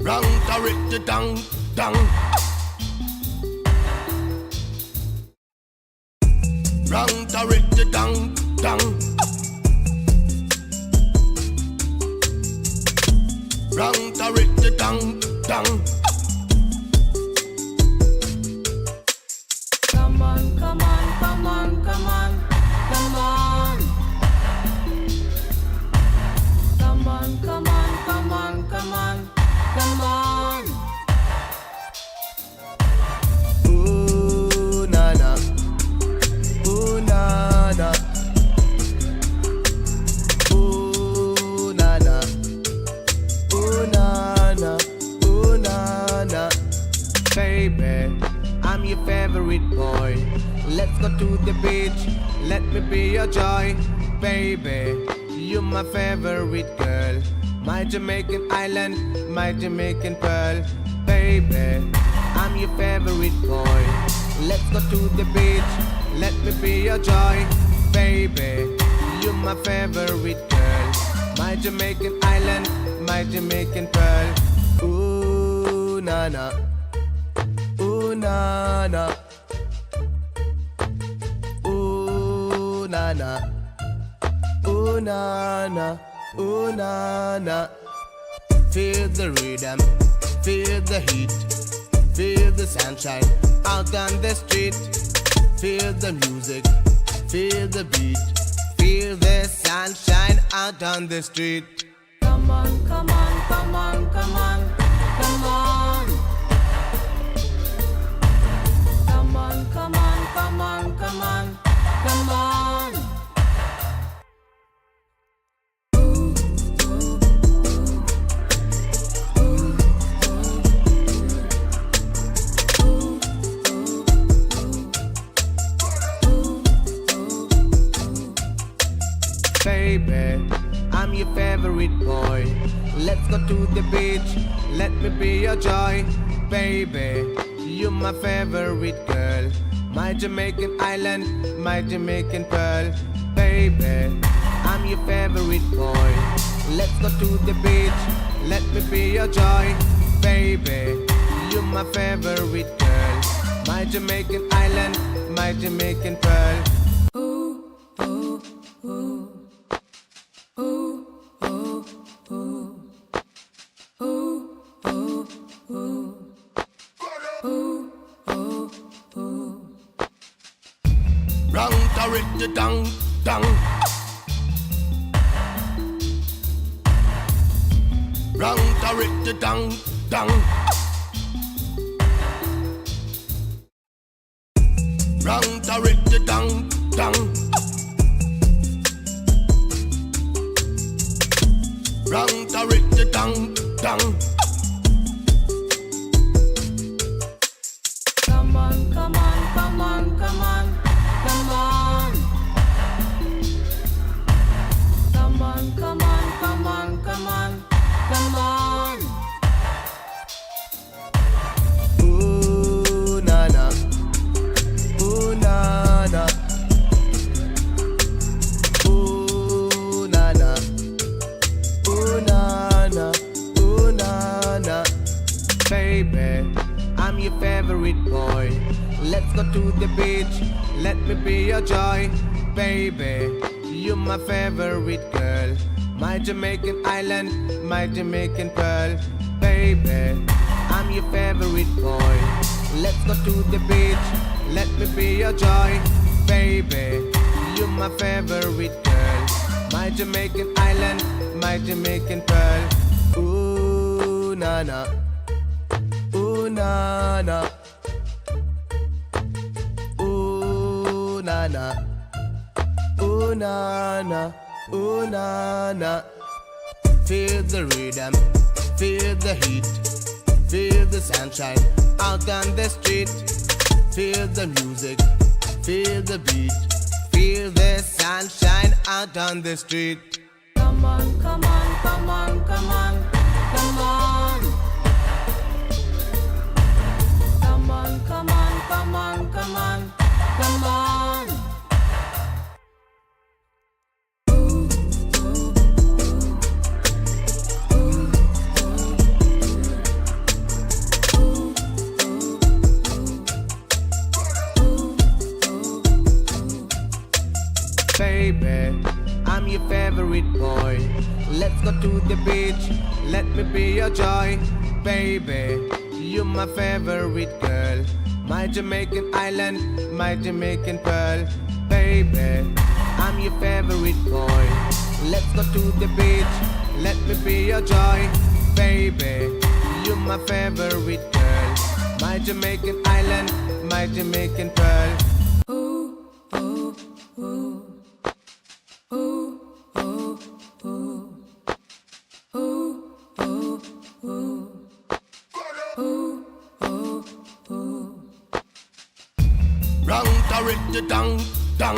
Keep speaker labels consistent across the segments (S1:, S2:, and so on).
S1: Rang tarik the dang dang. Rang tarik the dang dang. Rang tarik the dang dang.
S2: Come on, come on, come on, come on, come on. Come on, come on, come on, come on, come on.
S1: Ooh na na, ooh na na, ooh na na, ooh na na, ooh na na. Baby, I'm your favorite boy. Let's go to the beach. Let me be your joy, baby. You're my favorite girl, my Jamaican island, my Jamaican pearl, baby. I'm your favorite boy. Let's go to the beach. Let me be your joy, baby. You're my favorite girl, my Jamaican island, my Jamaican pearl. Ooh na na, ooh na na, ooh na na, ooh na na, ooh na na. Feel the rhythm, feel the heat, feel the sunshine out on the street. Feel the music, feel the beat, feel the sunshine out on the street.
S2: Come on, come on, come on, come on, come on. Come on, come on, come on, come on, come on.
S1: Baby, I'm your favorite boy. Let's go to the beach. Let me be your joy, baby. You're my favorite girl, my Jamaican island, my Jamaican pearl, baby. I'm your favorite boy. Let's go to the beach. Let me be your joy, baby. You're my favorite girl, my Jamaican island, my Jamaican pearl. Rang tarik the dang dang. Rang tarik the dang dang. Rang tarik the dang dang. Rang tarik the dang dang.
S2: Come on, come on, come on, come on, come on. Come on, come on, come on, come on, come on.
S1: Ooh na na, ooh na na, ooh na na, ooh na na, ooh na na. Baby, I'm your favorite boy. Let's go to the beach. Let me be your joy, baby. You're my favorite girl, my Jamaican island, my Jamaican pearl, baby. I'm your favorite boy. Let's go to the beach. Let me be your joy, baby. You're my favorite girl, my Jamaican island, my Jamaican pearl. Ooh na na, ooh na na, ooh na na, ooh na na, ooh na na. Feel the rhythm, feel the heat, feel the sunshine out on the street. Feel the music, feel the beat, feel the sunshine out on the street.
S2: Come on, come on, come on, come on, come on. Come on, come on, come on, come on, come on.
S1: favorite boy. Let's go to the beach, let me be your joy. Baby, you're my favorite girl. My Jamaican island, my Jamaican pearl. Baby, I'm your favorite boy. Let's go to the beach, let me be your joy. Baby, you're my favorite girl. My Jamaican island, my Jamaican pearl.
S2: Ooh, ooh, ooh. Ooh, ooh, ooh. Ooh, ooh, ooh. Ooh, ooh, ooh.
S1: Rang tarit the dang dang.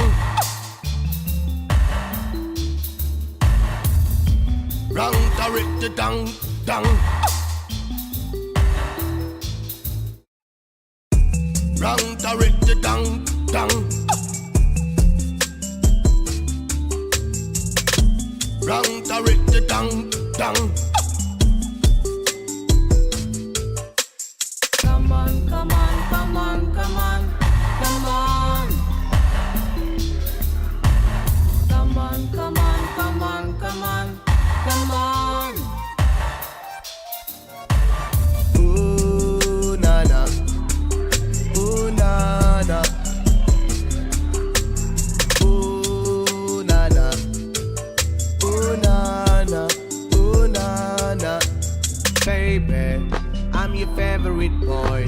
S1: Rang tarit the dang dang. Rang tarit the dang dang. Rang tarit the dang dang.
S2: Come on, come on, come on, come on, come on. Come on, come on, come on, come on, come on.
S1: Ooh na na. Ooh na na. Ooh na na. Ooh na na. Ooh na na. Baby, I'm your favorite boy.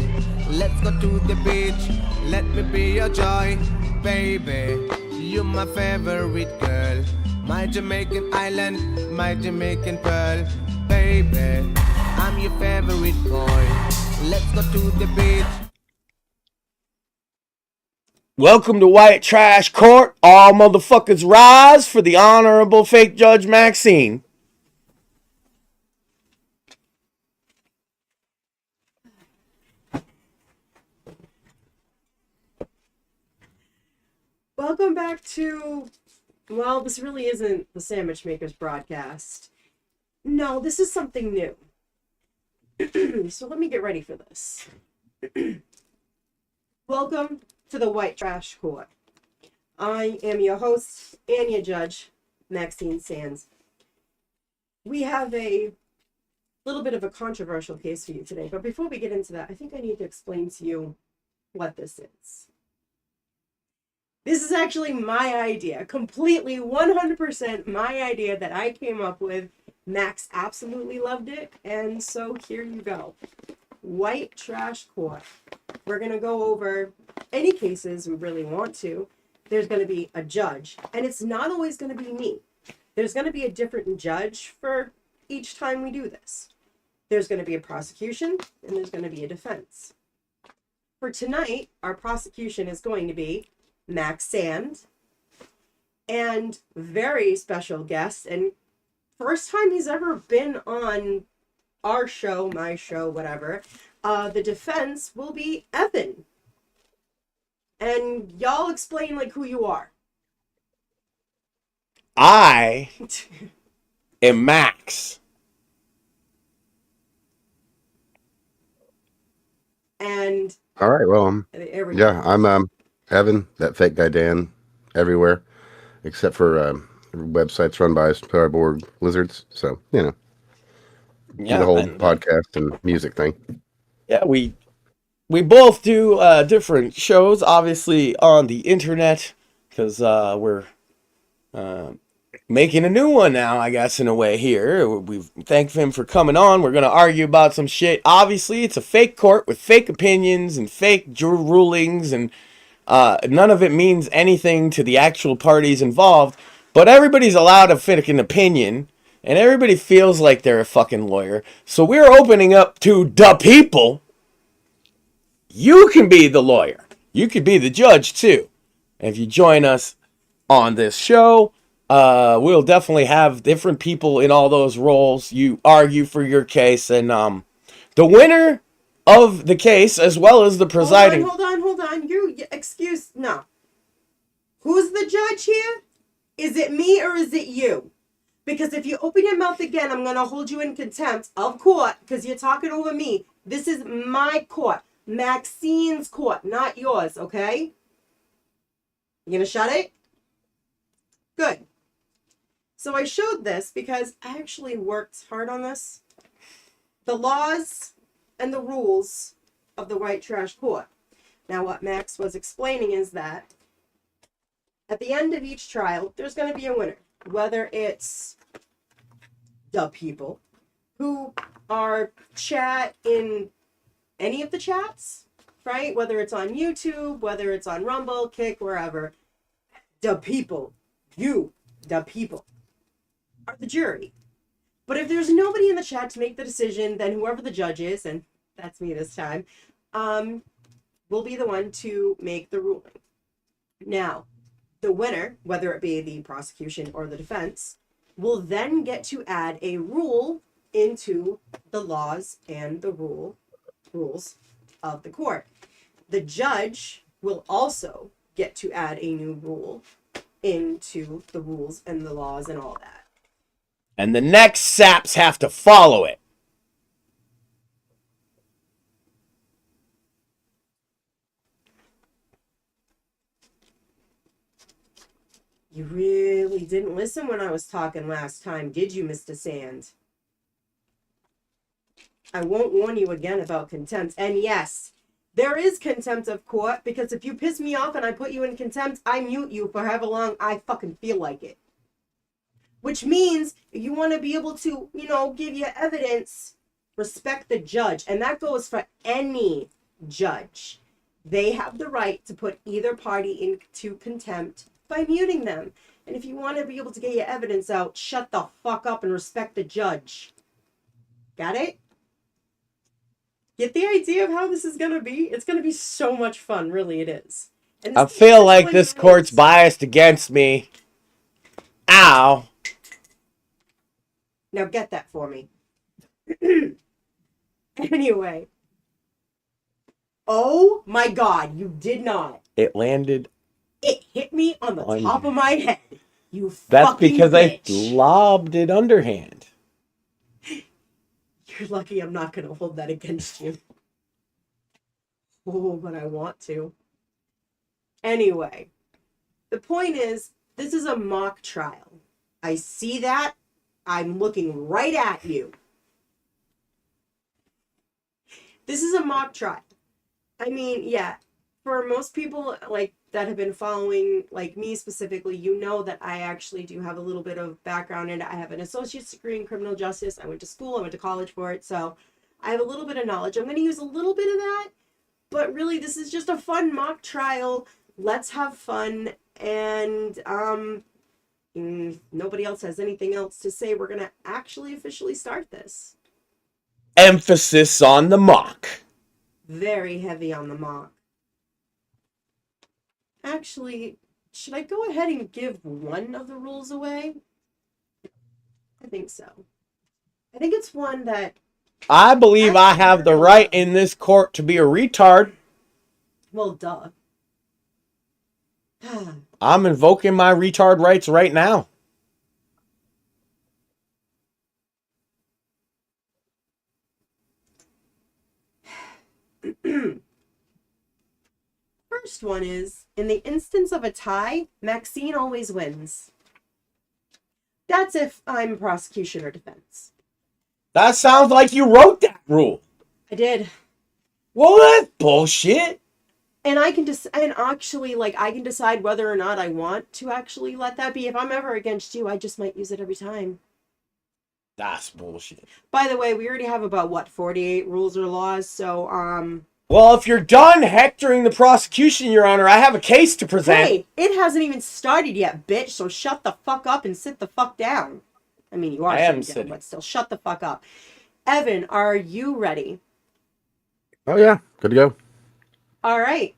S1: Let's go to the beach, let me be your joy. Baby, you're my favorite girl. My Jamaican island, my Jamaican pearl. Baby, I'm your favorite boy. Let's go to the beach.
S3: Welcome to White Trash Court. All motherfuckers rise for the Honorable Fake Judge Maxine.
S4: Welcome back to, well, this really isn't the Sandwich Makers broadcast. No, this is something new. So let me get ready for this. Welcome to the White Trash Court. I am your host and your judge, Maxine Sands. We have a little bit of a controversial case for you today, but before we get into that, I think I need to explain to you what this is. This is actually my idea, completely 100% my idea that I came up with. Max absolutely loved it, and so here you go. White Trash Court. We're going to go over any cases we really want to. There's going to be a judge, and it's not always going to be me. There's going to be a different judge for each time we do this. There's going to be a prosecution, and there's going to be a defense. For tonight, our prosecution is going to be Max Sand, and very special guest, and first time he's ever been on our show, my show, whatever. The defense will be Evan, and y'all explain like who you are.
S3: I am Max.
S4: And
S5: all right, well,
S4: there we
S5: yeah, I'm Evan, that fake guy Dan, everywhere, except for websites run by cyborg lizards. So, you know, do the whole podcast and music thing.
S3: Yeah, we both do different shows, obviously on the internet, because we're making a new one now, I guess, in a way here. We thank him for coming on. We're going to argue about some shit. Obviously, it's a fake court with fake opinions and fake rulings, and none of it means anything to the actual parties involved, but everybody's allowed a fucking opinion, and everybody feels like they're a fucking lawyer. So we're opening up to the people. You can be the lawyer. You could be the judge, too. And if you join us on this show, we'll definitely have different people in all those roles. You argue for your case, and the winner of the case, as well as the presiding...
S4: Hold on. No. Who's the judge here? Is it me or is it you? Because if you open your mouth again, I'm going to hold you in contempt of court because you're talking over me. This is my court. Maxine's court, not yours, okay? You going to shut it? Good. So I showed this because I actually worked hard on this. The laws and the rules of the white trash court. Now, what Max was explaining is that at the end of each trial, there's going to be a winner. Whether it's the people who are chat in any of the chats, right? Whether it's on YouTube, whether it's on Rumble, Kick, wherever. The people, you, the people, are the jury. But if there's nobody in the chat to make the decision, then whoever the judge is, and that's me this time, will be the one to make the ruling. Now, the winner, whether it be the prosecution or the defense, will then get to add a rule into the laws and the rules of the court. The judge will also get to add a new rule into the rules and the laws and all that.
S3: And the next saps have to follow it.
S4: You really didn't listen when I was talking last time, did you, Mr. Sand? I won't warn you again about contempt. And yes, there is contempt of court, because if you piss me off and I put you in contempt, I mute you for however long I fucking feel like it. Which means if you want to be able to, give you evidence, respect the judge. And that goes for any judge. They have the right to put either party into contempt by muting them. And if you want to be able to get your evidence out, shut the fuck up and respect the judge. Got it? Get the idea of how this is going to be? It's going to be so much fun. Really, it is. And
S3: I feel like this court's biased against me. Ow.
S4: Now get that for me. Anyway. Oh my God, you did not.
S3: It landed.
S4: It hit me on the top of my head. You
S3: That's
S4: fucking
S3: because
S4: bitch.
S3: I lobbed it underhand.
S4: You're lucky I'm not going to hold that against you. Oh, but I want to. Anyway, the point is, this is a mock trial. I see that. I'm looking right at you. This is a mock trial. I mean, yeah, for most people that have been following, like me specifically, you know that I actually do have a little bit of background in it. I have an associate's degree in criminal justice. I went to school, I went to college for it, so I have a little bit of knowledge. I'm going to use a little bit of that, but really this is just a fun mock trial. Let's have fun, and nobody else has anything else to say. We're going to actually officially start this.
S3: Emphasis on the mock.
S4: Very heavy on the mock. Actually, should I go ahead and give one of the rules away? I think so. I think it's one that...
S3: I believe I have the right in this court to be a retard.
S4: Well, duh.
S3: I'm invoking my retard rights right now.
S4: First one is, in the instance of a tie, Maxine always wins. That's if I'm prosecution or defense.
S3: That sounds like you wrote that rule.
S4: I did.
S3: Well, that's bullshit.
S4: And I can I can decide whether or not I want to actually let that be. If I'm ever against you, I just might use it every time.
S3: That's bullshit.
S4: By the way, we already have about 48 rules or laws, so
S3: Well, if you're done hectoring the prosecution, Your Honor, I have a case to present.
S4: Hey, it hasn't even started yet, bitch, so shut the fuck up and sit the fuck down. I mean, you are sitting down, but still, shut the fuck up. Evan, are you ready?
S5: Oh, yeah. Good to go.
S4: All right.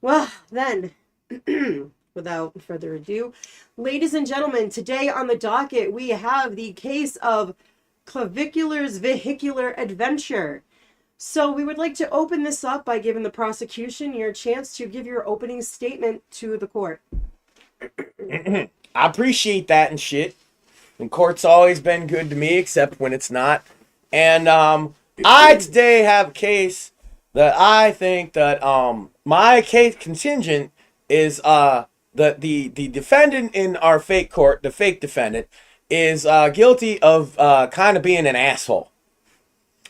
S4: Well, then, without further ado, ladies and gentlemen, today on the docket, we have the case of Claviculars' Vehicular Adventure. So we would like to open this up by giving the prosecution your chance to give your opening statement to the court.
S3: I appreciate that and shit. And court's always been good to me, except when it's not. And I today have a case that I think that my case contingent is the defendant in our fake court, the fake defendant, is guilty of kind of being an asshole.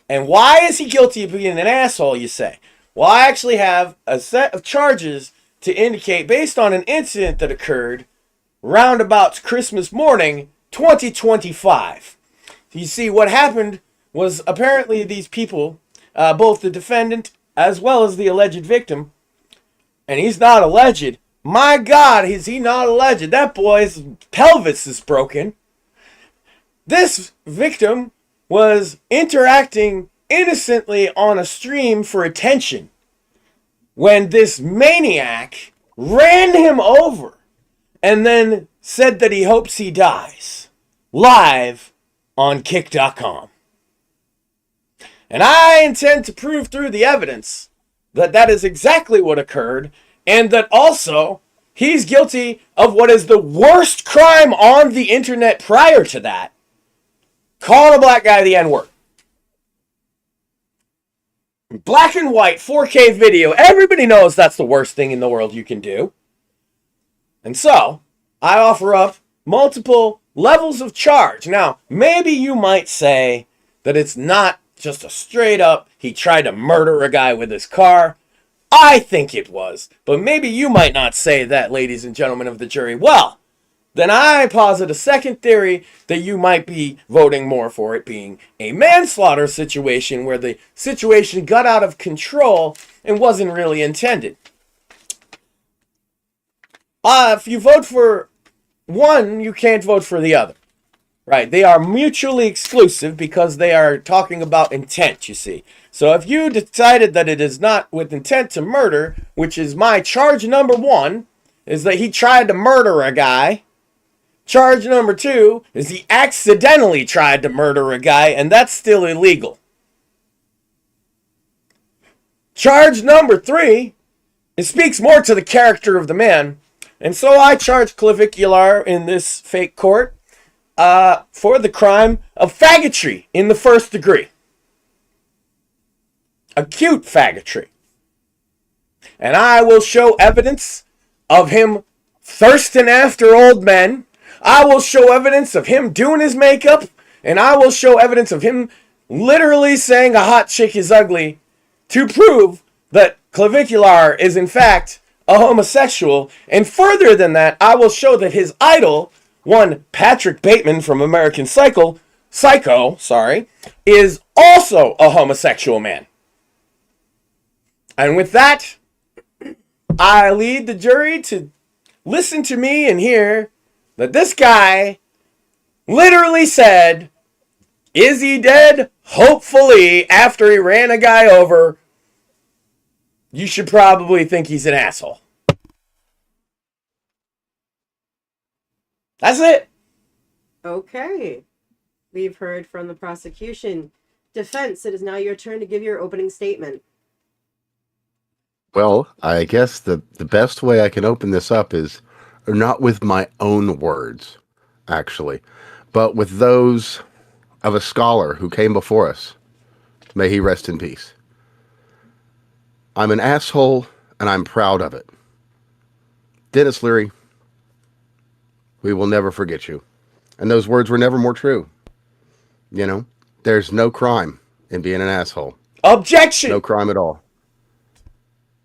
S3: And why is he guilty of being an asshole, you say? Well, I actually have a set of charges to indicate based on an incident that occurred roundabout Christmas morning, 2025. You see, what happened was apparently these people, both the defendant as well as the alleged victim, and he's not alleged. My God, is he not alleged? That boy's pelvis is broken. This victim was interacting innocently on a stream for attention when this maniac ran him over and then said that he hopes he dies live on kick.com. And I intend to prove through the evidence that that is exactly what occurred, and that also he's guilty of what is the worst crime on the internet prior to that: calling a black guy the N-word. Black and white 4K video. Everybody knows that's the worst thing in the world you can do. And so, I offer up multiple levels of charge. Now, maybe you might say that it's not just a straight up, he tried to murder a guy with his car. I think it was. But maybe you might not say that, ladies and gentlemen of the jury. Well, then I posit a second theory that you might be voting more for it being a manslaughter situation where the situation got out of control and wasn't really intended. If you vote for one, you can't vote for the other. Right? They are mutually exclusive because they are talking about intent, you see. So if you decided that it is not with intent to murder, which is my charge number one, is that he tried to murder a guy. Charge number two is he accidentally tried to murder a guy, and that's still illegal. Charge number three, it speaks more to the character of the man. And so I charge Clavicular in this fake court for the crime of faggotry in the first degree. Acute faggotry. And I will show evidence of him thirsting after old men. I will show evidence of him doing his makeup. And I will show evidence of him literally saying a hot chick is ugly to prove that Clavicular is in fact a homosexual. And further than that, I will show that his idol, one Patrick Bateman from American Psycho, is also a homosexual man. And with that, I lead the jury to listen to me and hear that this guy literally said, "Is he dead? Hopefully," after he ran a guy over. You should probably think he's an asshole. That's it.
S4: Okay. We've heard from the prosecution. Defense, it is now your turn to give your opening statement.
S5: Well, I guess the best way I can open this up is not with my own words, actually, but with those of a scholar who came before us. May he rest in peace. I'm an asshole, and I'm proud of it. Dennis Leary, we will never forget you. And those words were never more true. You know, there's no crime in being an asshole.
S3: Objection!
S5: No crime at all.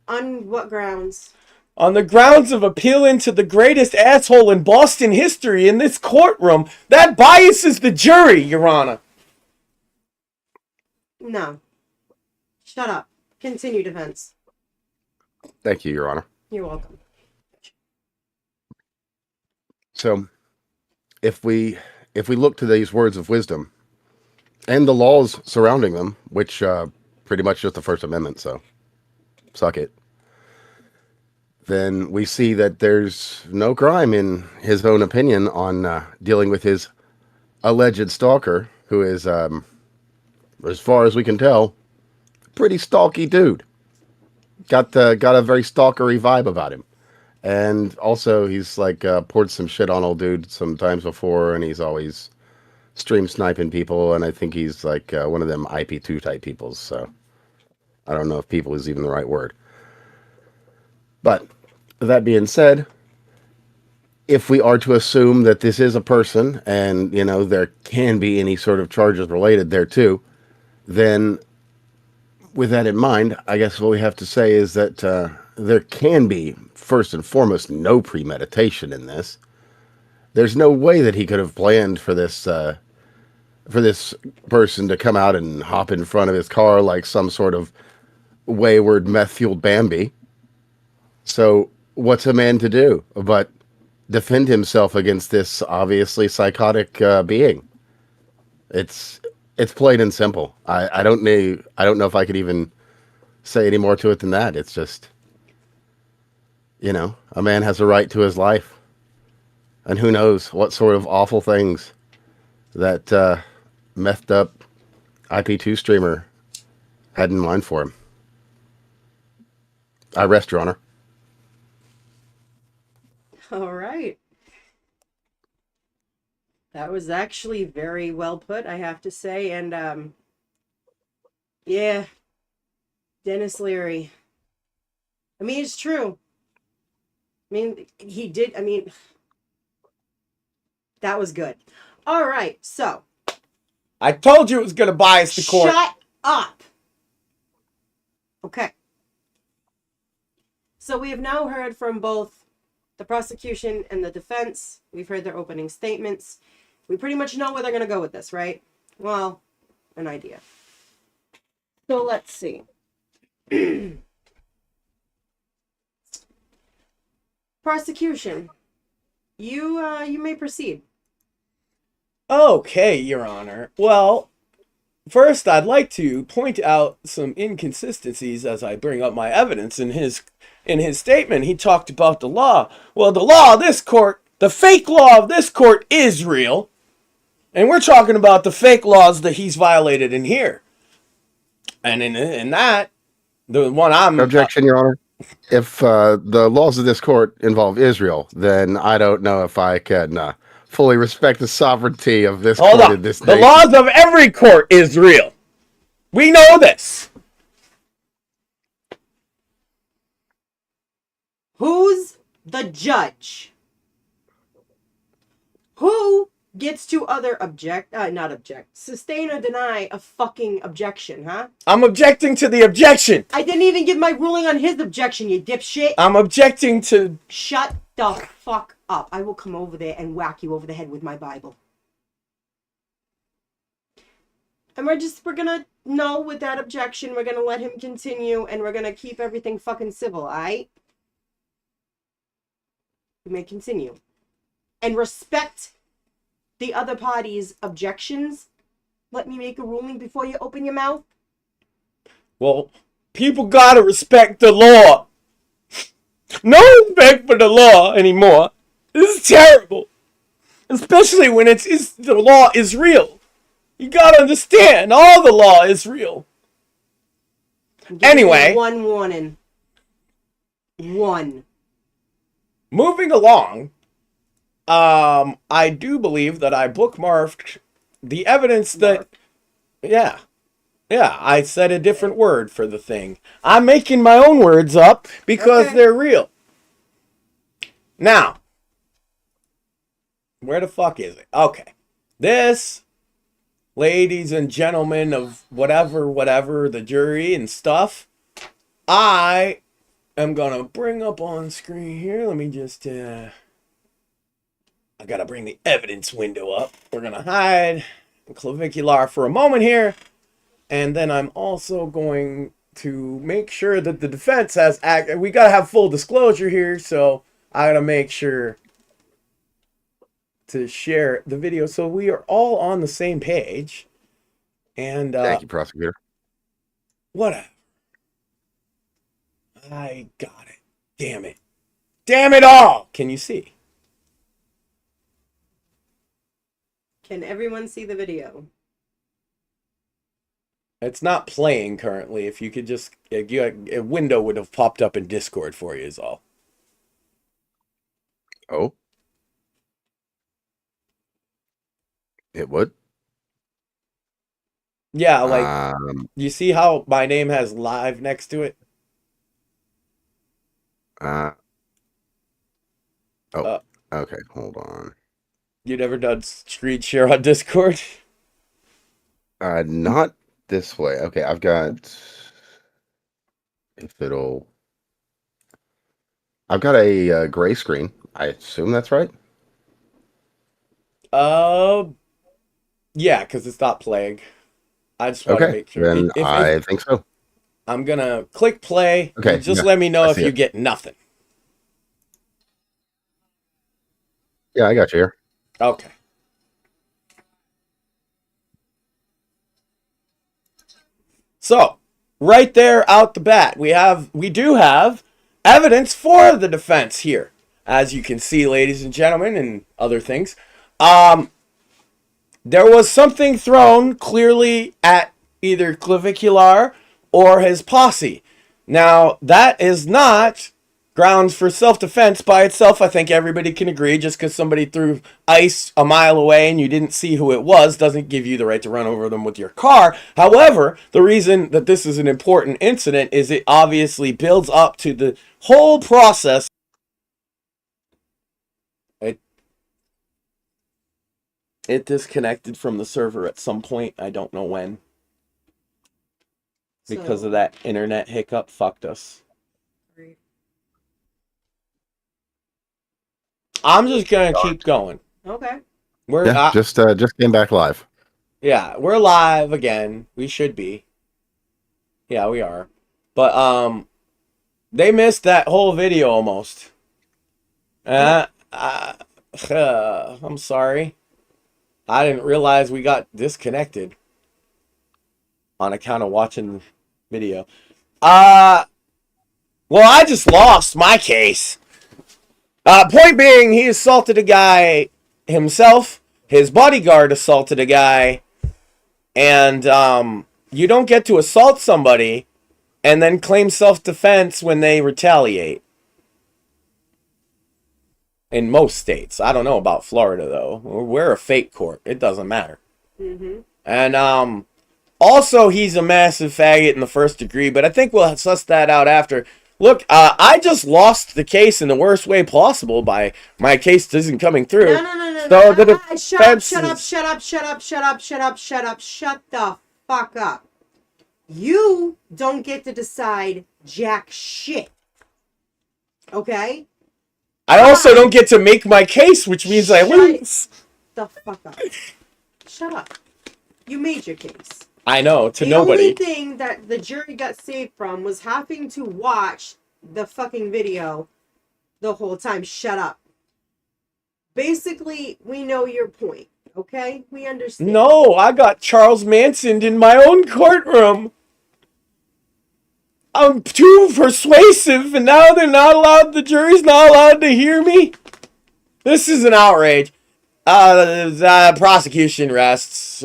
S4: On what grounds?
S3: On the grounds of appealing to the greatest asshole in Boston history in this courtroom. That biases the jury, Your Honor.
S4: No. Shut up. Continue, defense.
S5: Thank you, Your Honor.
S4: You're welcome.
S5: So, if we look to these words of wisdom and the laws surrounding them, which pretty much just the First Amendment, so suck it, then we see that there's no crime in his own opinion on dealing with his alleged stalker, who is, as far as we can tell, pretty stalky dude. Got a very stalkery vibe about him. And also, he's like poured some shit on old dude some times before, and he's always stream sniping people, and I think he's like one of them IP2 type peoples, so I don't know if people is even the right word. But that being said, if we are to assume that this is a person and, you know, there can be any sort of charges related there too, then with that in mind, I guess what we have to say is that there can be, first and foremost, no premeditation in this. There's no way that he could have planned for this person to come out and hop in front of his car like some sort of wayward meth-fueled Bambi. So what's a man to do but defend himself against this obviously psychotic being? It's plain and simple. I don't know if I could even say any more to it than that. It's just, you know, a man has a right to his life, and who knows what sort of awful things that methed up IP2 streamer had in mind for him. I rest, Your Honor.
S4: All right. That was actually very well put, I have to say. And, yeah, Dennis Leary. I mean, it's true. I mean, he did. I mean, that was good. All right. So,
S3: I told you it was going to bias the court.
S4: shut up. Okay. So we have now heard from both the prosecution and the defense. We've heard their opening statements. We pretty much know where they're going to go with this, right? Well, an idea. So let's see. Prosecution, you may proceed.
S3: Okay, Your Honor. Well, first I'd like to point out some inconsistencies as I bring up my evidence. In his statement, he talked about the law. Well, the law of this court, the fake law of this court is real. And we're talking about the fake laws that he's violated in here. And in that, the one I'm...
S5: Objection, Your Honor. If the laws of this court involve Israel, then I don't know if I can fully respect the sovereignty of this
S3: Hold
S5: court
S3: on.
S5: in this
S3: The
S5: nation.
S3: laws of every court is real. We know this.
S4: Who's the judge? Who gets to sustain or deny a fucking objection, huh?
S3: I'm objecting to the objection.
S4: I didn't even give my ruling on his objection, you dipshit.
S3: I'm objecting to...
S4: Shut the fuck up. I will come over there and whack you over the head with my Bible. And we're gonna know with that objection, we're gonna let him continue, and we're gonna keep everything fucking civil, alright? You may continue. And respect the other party's objections. Let me make a ruling before you open your mouth.
S3: Well, people gotta respect the law. No respect for the law anymore. This is terrible. Especially when the law is real. You gotta understand, all the law is real. Anyway.
S4: One warning. One.
S3: Moving along. I do believe that I bookmarked the evidence that... Yeah, I said a different word for the thing. I'm making my own words up because they're real. Now, where the fuck is it? Okay. This, ladies and gentlemen of whatever, the jury and stuff, I am gonna bring up on screen here. Let me just, I gotta bring the evidence window up. We're gonna hide Clavicular for a moment here. And then I'm also going to make sure that the defense has we gotta have full disclosure here, so I gotta make sure to share the video so we are all on the same page. And
S5: Thank you, prosecutor.
S3: Whatever. I got it. Damn it. Damn it all! Can you see?
S4: Can everyone see the video?
S3: It's not playing currently. If you could just... a window would have popped up in Discord for you is all.
S5: Oh? It would?
S3: Yeah, like... you see how my name has live next to it?
S5: Oh. Okay, hold on.
S3: You never done screen share on Discord?
S5: Not this way. Okay, I've got. If it'll. I've got a gray screen. I assume that's right.
S3: Uh, yeah, because it's not playing. I just want to
S5: Okay,
S3: make sure.
S5: then
S3: If
S5: I think so.
S3: I'm gonna click play,
S5: Okay,
S3: and just
S5: yeah,
S3: let me know
S5: I
S3: if
S5: see
S3: you
S5: it.
S3: get nothing.
S5: Yeah, I got you here.
S3: Okay. So, right there out the bat, we do have evidence for the defense here. As you can see, ladies and gentlemen, and other things. There was something thrown clearly at either Clavicular or his posse. Now, that is not grounds for self-defense by itself. I think everybody can agree. Just because somebody threw ice a mile away and you didn't see who it was doesn't give you the right to run over them with your car. However, the reason that this is an important incident is it obviously builds up to the whole process. It disconnected from the server at some point. I don't know when. Because
S4: So-
S3: of that internet hiccup, fucked us.
S4: Great.
S3: I'm just gonna keep going.
S4: Okay.
S3: We're
S5: Yeah, just came back live.
S3: yeah, we're live again. We should be. Yeah, we are. But they missed that whole video almost. I'm sorry. I didn't realize we got disconnected on account of watching the video. Well, I just lost my case. Point being, he assaulted a guy himself. His bodyguard assaulted a guy. And you don't get to assault somebody and then claim self-defense when they retaliate. In most states. I don't know about Florida, though. We're a fake court. It doesn't matter.
S4: Mm-hmm.
S3: And also, he's a massive faggot in the first degree, but I think we'll suss that out after. Look, I just lost the case in the worst way possible by my case isn't coming through.
S4: No.
S3: So the
S4: Shut up,
S3: defense
S4: shut the fuck up. You don't get to decide jack shit. Okay?
S3: I also don't get to make my case, which means I lose.
S4: The fuck up. Shut up. You made your case.
S3: I know, to
S4: The
S3: nobody.
S4: only thing that the jury got saved from was having to watch the fucking video the whole time. Shut up. Basically, we know your point, okay? We understand.
S3: No, I got Charles Manson in my own courtroom. I'm too persuasive, and now the jury's not allowed to hear me? This is an outrage. The prosecution rests.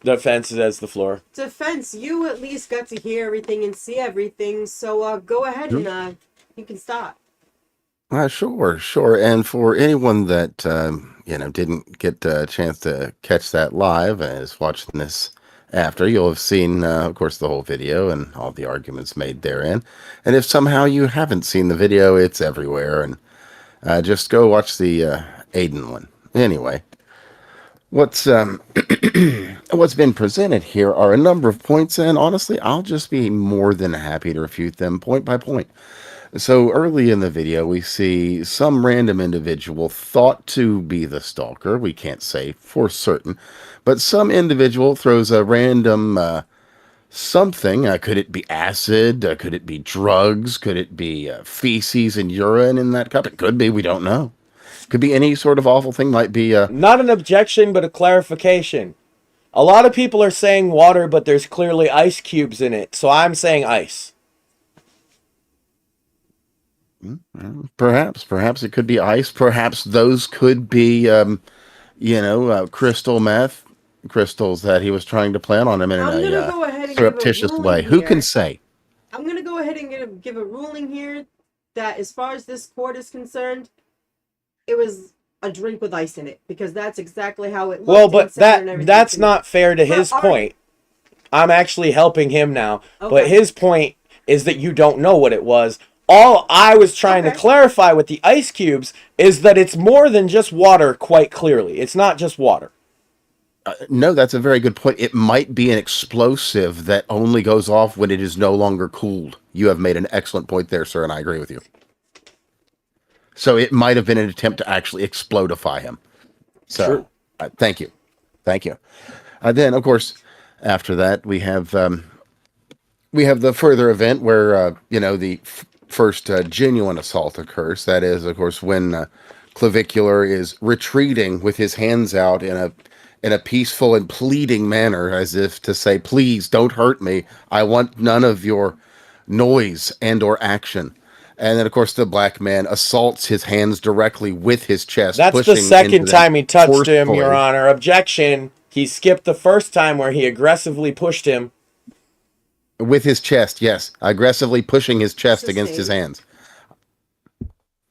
S3: Defense has the floor.
S4: Defense, you at least got to hear everything and see everything, so go ahead and you can start.
S5: Sure. And for anyone that didn't get a chance to catch that live and is watching this after, you'll have seen, of course, the whole video and all the arguments made therein. And if somehow you haven't seen the video, it's everywhere. And just go watch the Aiden one. Anyway, what's been presented here are a number of points, and honestly, I'll just be more than happy to refute them point by point. So early in the video, we see some random individual thought to be the stalker. We can't say for certain, but some individual throws a random something. Could it be acid? Could it be drugs? Could it be feces and urine in that cup? It could be. We don't know. Could be any sort of awful thing. Might be
S3: Not an objection, but a clarification. A lot of people are saying water, but there's clearly ice cubes in it, so I'm saying ice.
S5: Perhaps it could be ice. Perhaps those could be, crystal meth crystals that he was trying to plant on him in
S4: I'm gonna
S5: a
S4: go ahead and
S5: surreptitious
S4: give a
S5: way.
S4: ruling
S5: Who can
S4: here.
S5: say?
S4: I'm gonna go ahead and give a ruling here that as far as this court is concerned, it was a drink with ice in it, because that's exactly how it looked.
S3: Well, but
S4: and sounded and everything
S3: that's
S4: to me.
S3: not fair to
S4: But
S3: his
S4: are-
S3: point. I'm actually helping him now. But
S4: Okay.
S3: his point is that you don't know what it was. All I was trying to
S4: Okay.
S3: clarify with the ice cubes is that it's more than just water, quite clearly. It's not just water.
S5: No, that's a very good point. It might be an explosive that only goes off when it is no longer cooled. You have made an excellent point there, sir, and I agree with you. So it might have been an attempt to actually explodify him. So,
S3: True.
S5: Thank you. Thank you. Then, of course, after that, we have the further event where, the first genuine assault occurs. That is, of course, when Clavicular is retreating with his hands out in a peaceful and pleading manner, as if to say, please don't hurt me. I want none of your noise and or action. And then, of course, the black man assaults his hands directly with his chest.
S3: That's the
S5: pushing
S3: second
S5: into them
S3: time he touched him,
S5: forcefully.
S3: Your Honor. Objection. He skipped the first time where he aggressively pushed him.
S5: With his chest, yes. Aggressively pushing his chest against his hands.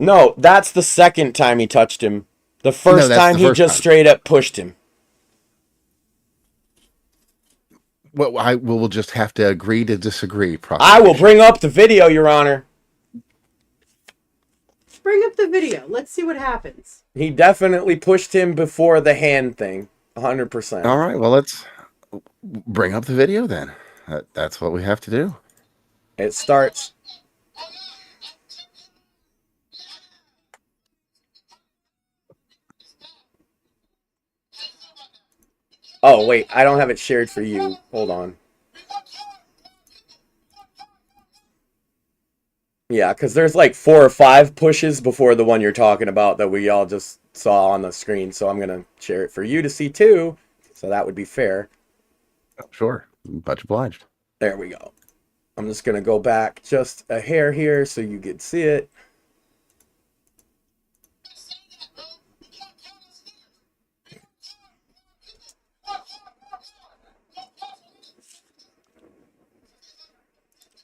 S3: No, that's the second time he touched him. The first time he just straight up pushed him.
S5: Well, we'll just have to agree to disagree.
S3: I will bring up the video, Your Honor.
S4: Bring up the video. Let's see what happens.
S3: He definitely pushed him before the hand thing. 100%.
S5: All right, well, let's bring up the video then. That's what we have to do.
S3: It starts. Oh, wait. I don't have it shared for you. Hold on. Yeah, because there's like 4 or 5 pushes before the one you're talking about that we all just saw on the screen. So I'm going to share it for you to see too. So that would be fair.
S5: Sure. Much obliged.
S3: There we go. I'm just going to go back just a hair here so you can see it.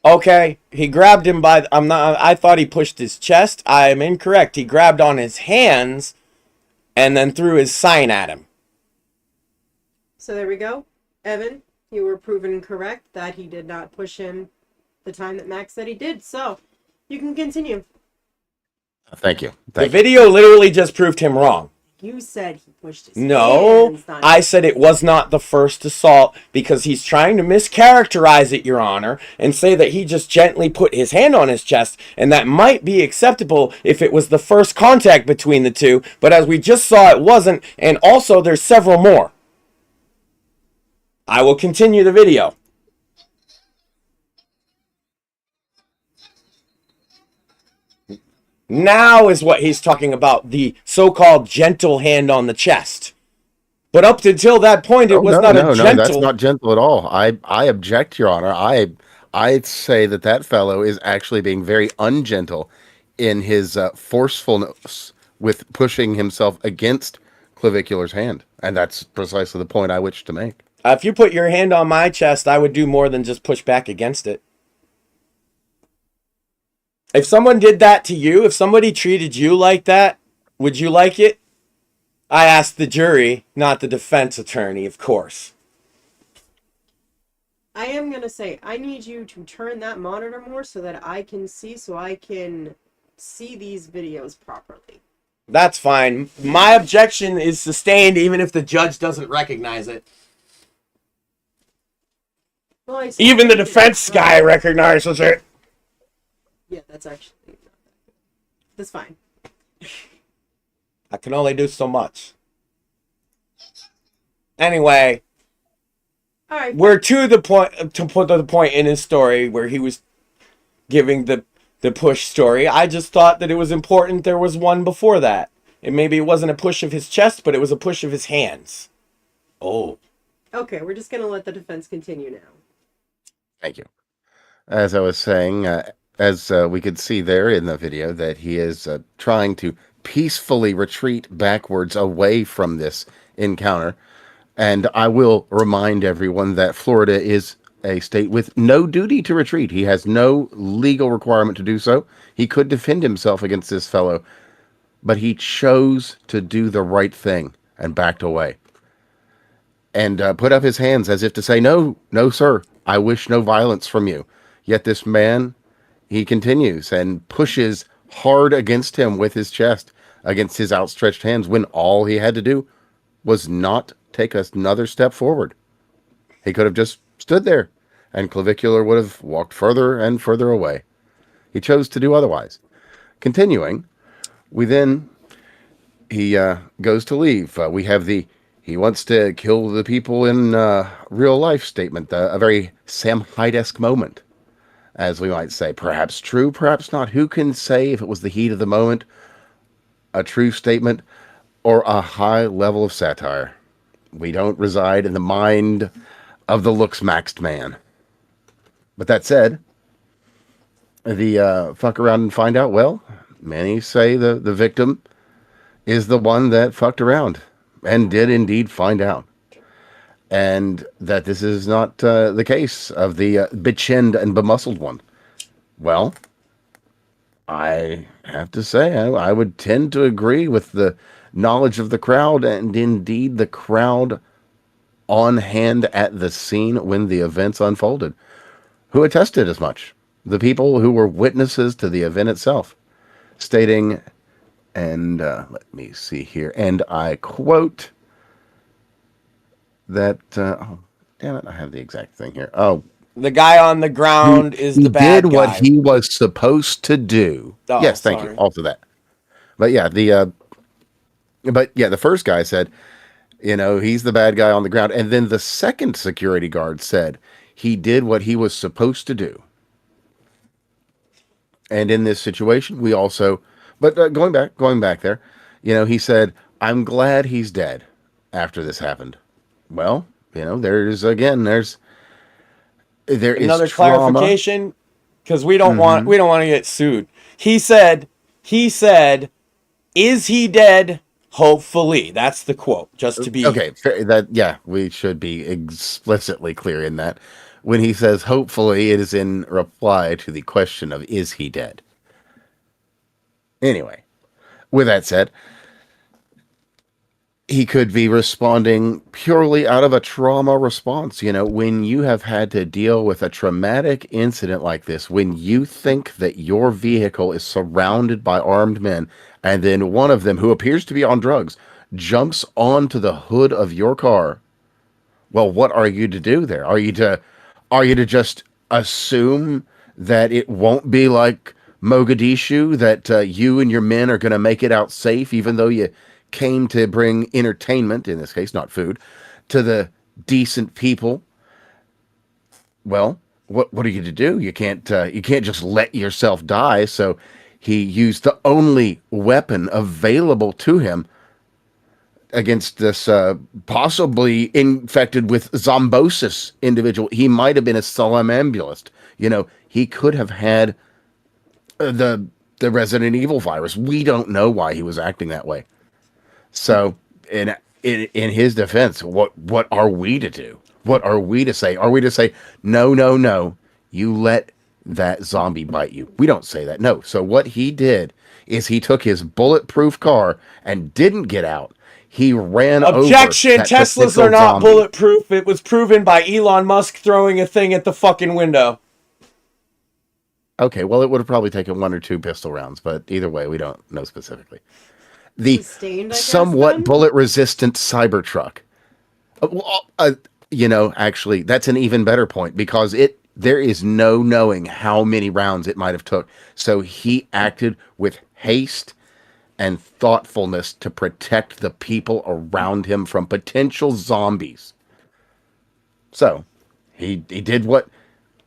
S3: Okay, he grabbed him by I thought he pushed his chest. I'm incorrect. He grabbed on his hands and then threw his sign at him.
S4: So there we go. Evan, you were proven correct that he did not push him the time that Max said he did. So you can continue.
S5: Thank you.
S3: The video literally just proved him wrong.
S4: You said he pushed his
S3: No,
S4: hands.
S3: I said it was not the first assault because he's trying to mischaracterize it, Your Honor, and say that he just gently put his hand on his chest, and that might be acceptable if it was the first contact between the two, but as we just saw, it wasn't, and also there's several more. I will continue the video. Now is what he's talking about, the so-called gentle hand on the chest. But up until that point, it was not a gentle...
S5: No, that's not gentle at all. I object, Your Honor. I'd say that fellow is actually being very ungentle in his forcefulness with pushing himself against Clavicular's hand. And that's precisely the point I wish to make.
S3: If you put your hand on my chest, I would do more than just push back against it. If someone did that to you, if somebody treated you like that, would you like it? I asked the jury, not the defense attorney, of course.
S4: I am going to say, I need you to turn that monitor more so that I can see these videos properly.
S3: That's fine. My objection is sustained even if the judge doesn't recognize it.
S4: Well,
S3: Even the defense guy recognizes it.
S4: Yeah, that's actually not that good. That's fine.
S3: I can only do so much. Anyway,
S4: all right.
S3: we're to the point in his story where he was giving the push story. I just thought that it was important there was one before that. And maybe it wasn't a push of his chest, but it was a push of his hands. Oh.
S4: Okay, we're just going to let the defense continue now.
S5: Thank you. As I was saying, as we could see there in the video, that he is trying to peacefully retreat backwards away from this encounter. And I will remind everyone that Florida is a state with no duty to retreat. He has no legal requirement to do so. He could defend himself against this fellow, but he chose to do the right thing and backed away. And put up his hands as if to say, no, sir, I wish no violence from you. Yet this man he continues and pushes hard against him with his chest, against his outstretched hands, when all he had to do was not take another step forward. He could have just stood there, and Clavicular would have walked further and further away. He chose to do otherwise. Continuing, he goes to leave. We have he wants to kill the people in real life statement, a very Sam Hyde-esque moment, as we might say. Perhaps true, perhaps not. Who can say if it was the heat of the moment, a true statement, or a high level of satire? We don't reside in the mind of the looks-maxed man. But that said, the fuck around and find out, well, many say the victim is the one that fucked around and did indeed find out. And that this is not the case of the bitchinned and bemuscled one. Well, I have to say, I would tend to agree with the knowledge of the crowd, and indeed the crowd on hand at the scene when the events unfolded, who attested as much. The people who were witnesses to the event itself, stating, and let me see here, and I quote, that, oh, damn it, I have the exact thing here. Oh,
S3: the guy on the ground is the bad guy.
S5: He did what he was supposed to do.
S3: Oh,
S5: yes, thank you. Also that. But yeah, the first guy said, he's the bad guy on the ground. And then the second security guard said he did what he was supposed to do. And in this situation, we also, but going back there, he said, I'm glad he's dead after this happened. Well, there is another
S3: clarification, because we don't want to get sued. He said, is he dead? Hopefully. That's the quote, just to be
S5: okay. We should be explicitly clear in that. When he says hopefully, it is in reply to the question of, is he dead? Anyway, with that said, he could be responding purely out of a trauma response. When you have had to deal with a traumatic incident like this, when you think that your vehicle is surrounded by armed men, and then one of them, who appears to be on drugs, jumps onto the hood of your car, well, what are you to do there? Are you to just assume that it won't be like Mogadishu, that you and your men are going to make it out safe, even though you came to bring entertainment, in this case, not food, to the decent people? Well, what are you to do? You can't just let yourself die. So he used the only weapon available to him against this possibly infected with zombosis individual. He might have been a somnambulist. He could have had the Resident Evil virus. We don't know why he was acting that way. So, in his defense, what are we to do? What are we to say? Are we to say, no, you let that zombie bite you? We don't say that. No. So what he did is he took his bulletproof car and didn't get out. He ran over.
S3: Objection! Teslas are not bulletproof. It was proven by Elon Musk throwing a thing at the fucking window.
S5: Okay, well, it would have probably taken 1 or 2 pistol rounds, but either way, we don't know specifically. The somewhat bullet-resistant Cybertruck. Actually, that's an even better point, because there is no knowing how many rounds it might have took. So he acted with haste and thoughtfulness to protect the people around him from potential zombies. So he did what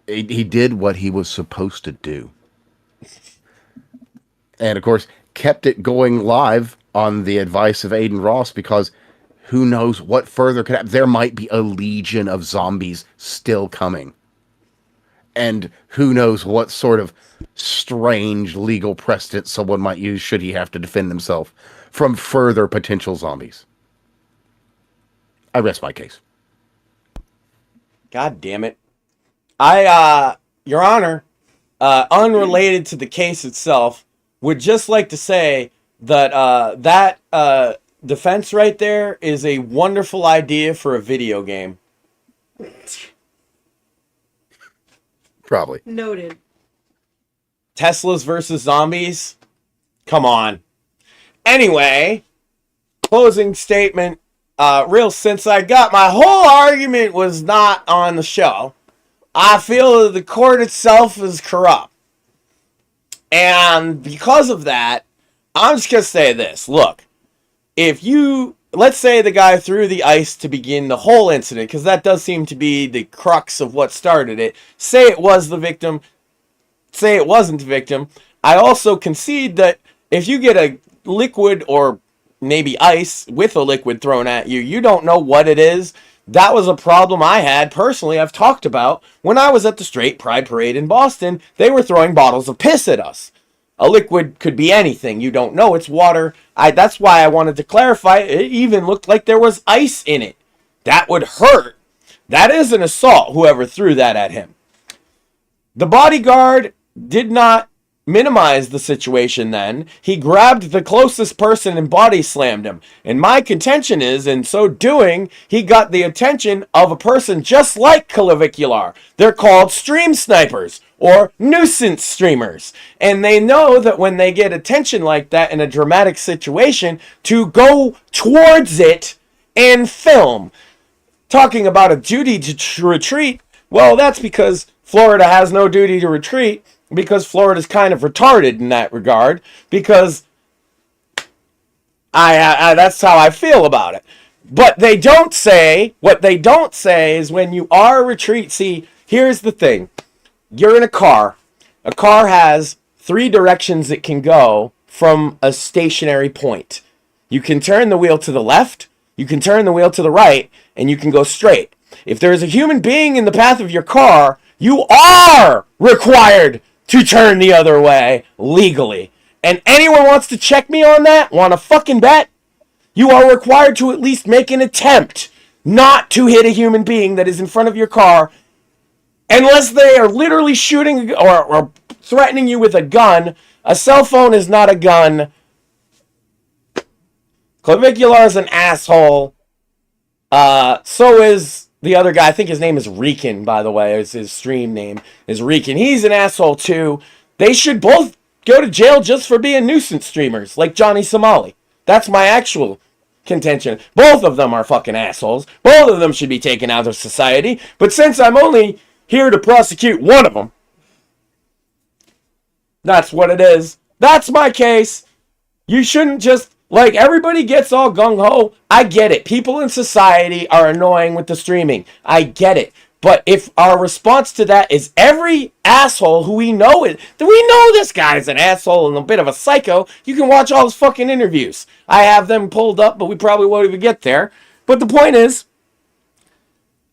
S5: he was supposed to do. And of course, kept it going live on the advice of Aiden Ross, because who knows what further could happen. There might be a legion of zombies still coming. And who knows what sort of strange legal precedent someone might use should he have to defend himself from further potential zombies. I rest my case.
S3: God damn it. Your Honor, unrelated to the case itself, would just like to say that that defense right there is a wonderful idea for a video game.
S5: Probably.
S4: Noted.
S3: Teslas versus zombies? Come on. Anyway, closing statement. Since I got my whole argument was not on the show, I feel that the court itself is corrupt. And because of that, I'm just going to say this. Look, let's say the guy threw the ice to begin the whole incident, because that does seem to be the crux of what started it. Say it was the victim. Say it wasn't the victim. I also concede that if you get a liquid or maybe ice with a liquid thrown at you, you don't know what it is. That was a problem I had personally. I've talked about when I was at the Straight Pride Parade in Boston. They were throwing bottles of piss at us. A liquid could be anything. You don't know. It's water. That's why I wanted to clarify. It even looked like there was ice in it. That would hurt. That is an assault, whoever threw that at him. The bodyguard did not minimize the situation then. He grabbed the closest person and body slammed him. And my contention is, in so doing, he got the attention of a person just like Clavicular. They're called stream snipers or nuisance streamers. And they know that when they get attention like that in a dramatic situation, to go towards it and film. Talking about a duty to retreat, well, that's because Florida has no duty to retreat, because Florida's kind of retarded in that regard, because that's how I feel about it. But what they don't say is when you are a retreat, see, here's the thing. You're in a car. A car has 3 directions it can go from a stationary point. You can turn the wheel to the left, you can turn the wheel to the right, and you can go straight. If there's a human being in the path of your car, you are required to turn the other way legally. And anyone wants to check me on that? Want to fucking bet? You are required to at least make an attempt not to hit a human being that is in front of your car, unless they are literally shooting or threatening you with a gun. A cell phone is not a gun. Clavicular is an asshole. So is the other guy. I think his name is Rican, by the way. His stream name is Rican. He's an asshole too. They should both go to jail just for being nuisance streamers, like Johnny Somali. That's my actual contention. Both of them are fucking assholes. Both of them should be taken out of society. But since I'm only here to prosecute one of them, that's what it is. That's my case. You shouldn't just, like, everybody gets all gung-ho. I get it. People in society are annoying with the streaming. I get it. But if our response to that is every asshole who we know this guy's an asshole and a bit of a psycho, you can watch all his fucking interviews. I have them pulled up, but we probably won't even get there. But the point is,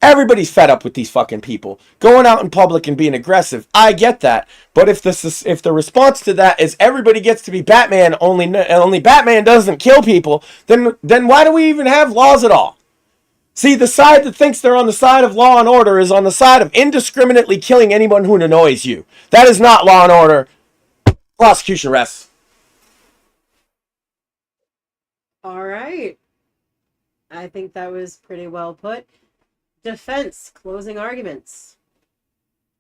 S3: everybody's fed up with these fucking people going out in public and being aggressive. I get that. But if the response to that is everybody gets to be Batman, only Batman doesn't kill people, then why do we even have laws at all? See, the side that thinks they're on the side of law and order is on the side of indiscriminately killing anyone who annoys you. That is not law and order. Prosecution rests.
S4: All right. I think that was pretty well put. Defense, closing arguments.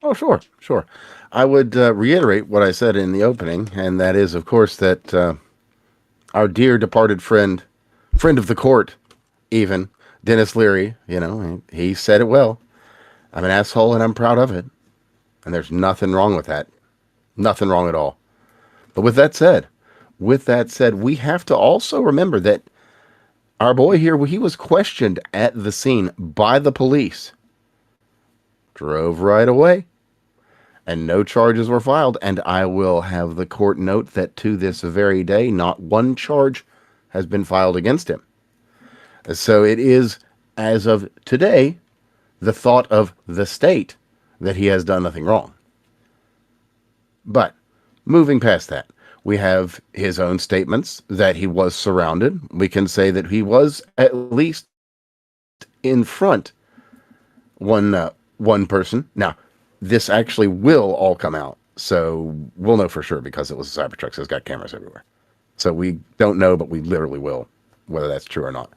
S5: Oh, sure. I would reiterate what I said in the opening, and that is, of course, that our dear departed friend of the court, even, Dennis Leary, he said it well. I'm an asshole and I'm proud of it. And there's nothing wrong with that. Nothing wrong at all. But with that said, we have to also remember that our boy here, he was questioned at the scene by the police. Drove right away. And no charges were filed. And I will have the court note that to this very day, not one charge has been filed against him. So it is, as of today, the thought of the state that he has done nothing wrong. But moving past that, we have his own statements that he was surrounded. We can say that he was at least in front one person. Now, this actually will all come out, so we'll know for sure because it was a Cybertruck, so it's got cameras everywhere. So we don't know, but we literally will, whether that's true or not.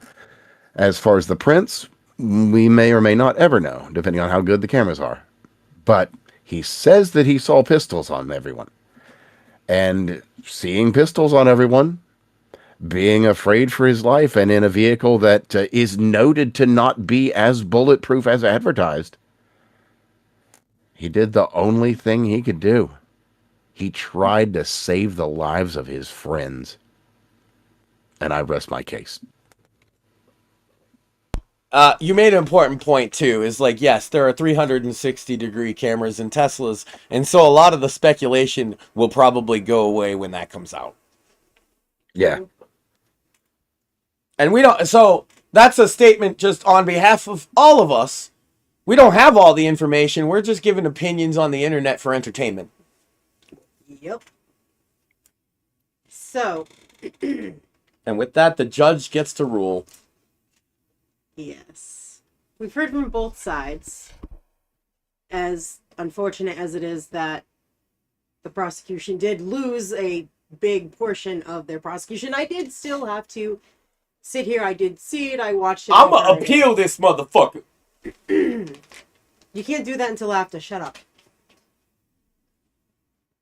S5: As far as the prints, we may or may not ever know, depending on how good the cameras are. But he says that he saw pistols on everyone. and seeing pistols on everyone, being afraid for his life, and in a vehicle that is noted to not be as bulletproof as advertised. He did the only thing he could do. He tried to save the lives of his friends. And I rest my case.
S3: You made an important point too, is like, yes, there are 360-degree cameras in Teslas, and so a lot of the speculation will probably go away when that comes out.
S5: Yeah.
S3: And we don't, so that's a statement just on behalf of all of us. We don't have all the information. We're just giving opinions on the internet for entertainment.
S4: Yep. So.
S3: And with that, the judge gets to rule.
S4: Yes. We've heard from both sides. As unfortunate as it is that the prosecution did lose a big portion of their prosecution, I did still have to sit here. I did see it. I watched it.
S3: I'm gonna appeal this motherfucker.
S4: You can't do that until after. Shut up.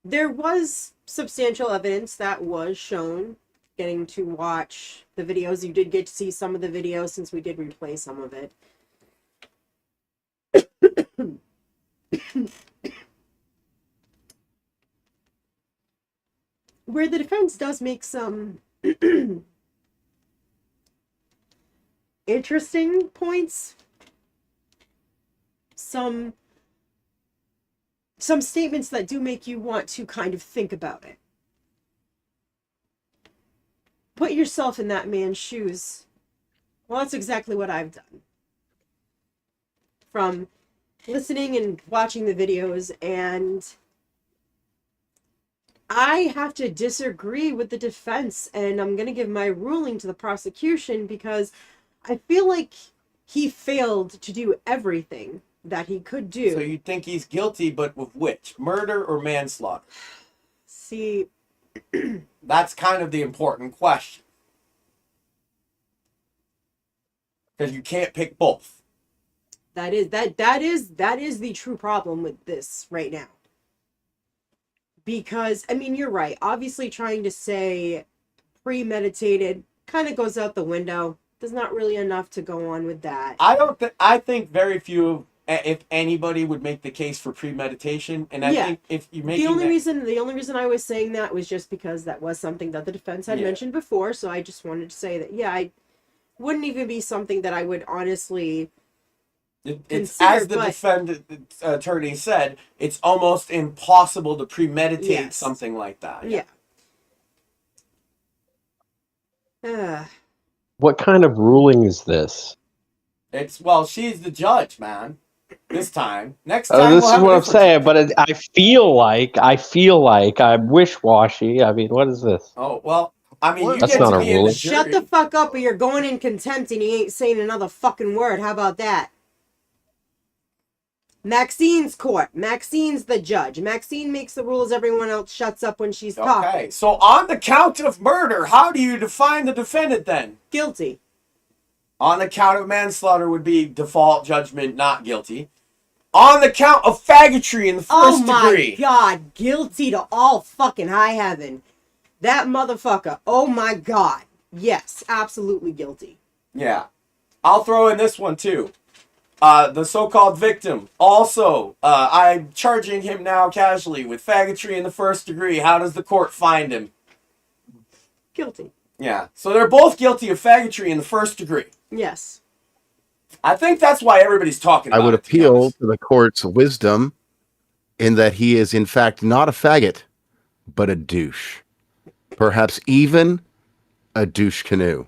S4: There was substantial evidence that was shown. Getting to watch the videos. You did get to see some of the videos since we did replay some of it. Where the defense does make some interesting points. Some statements that do make you want to kind of think about it. Put yourself in that man's shoes. Well, that's exactly what I've done. From listening and watching the videos, and I have to disagree with the defense, and I'm going to give my ruling to the prosecution because I feel like he failed to do everything that he could do.
S3: So you think he's guilty, but with which? Murder or manslaughter?
S4: See...
S3: That's kind of the important question. Because you can't pick both.
S4: That is the true problem with this right now. Because, I mean, you're right. Obviously trying to say premeditated kind of goes out the window. There's not really enough to go on with that.
S3: I think very few, if anybody, would make the case for premeditation, and I think if you make
S4: the only reason I was saying that was just because that was something that the defense had mentioned before, so I just wanted to say that I wouldn't even be something that I would honestly
S3: it's
S4: consider,
S3: as the defendant attorney said, it's almost impossible to premeditate something like that.
S6: What kind of ruling is this?
S3: She's the judge, man. This time. Next time.
S6: This is what I'm saying, but I feel like I'm wish-washy. I mean, what is this?
S3: Oh, well, I mean,
S6: That's not a ruling.
S4: Shut the fuck up or you're going in contempt and you ain't saying another fucking word. How about that? Maxine's court. Maxine's the judge. Maxine makes the rules. Everyone else shuts up when she's talking.
S3: Okay, so on the count of murder, how do you define the defendant then?
S4: Guilty.
S3: On the count of manslaughter would be default judgment, not guilty. On the count of faggotry in the first degree.
S4: Oh my god, guilty to all fucking high heaven. That motherfucker. Oh my god. Yes, absolutely guilty.
S3: Yeah. I'll throw in this one too. The so-called victim. Also, I'm charging him now casually with faggotry in the first degree. How does the court find him?
S4: Guilty.
S3: Yeah. So they're both guilty of faggotry in the first degree.
S4: Yes.
S3: I think that's why everybody's talking about it.
S5: I would appeal to the court's wisdom in that he is in fact not a faggot, but a douche. Perhaps even a douche canoe.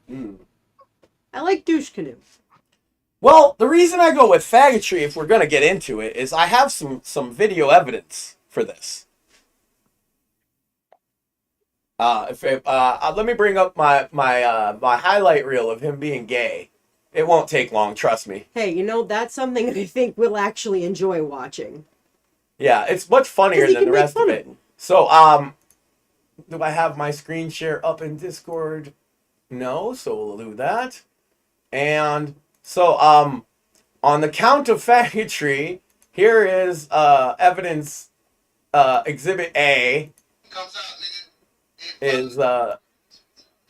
S4: I like douche canoe.
S3: Well, the reason I go with faggotry, if we're going to get into it, is I have some video evidence for this. Let me bring up my highlight reel of him being gay. It won't take long, trust me.
S4: Hey, that's something I think we'll actually enjoy watching.
S3: Yeah, it's much funnier than the rest of it. So, do I have my screen share up in Discord? No, so we'll do that. And so, on the count of faggotry, here is evidence Exhibit A is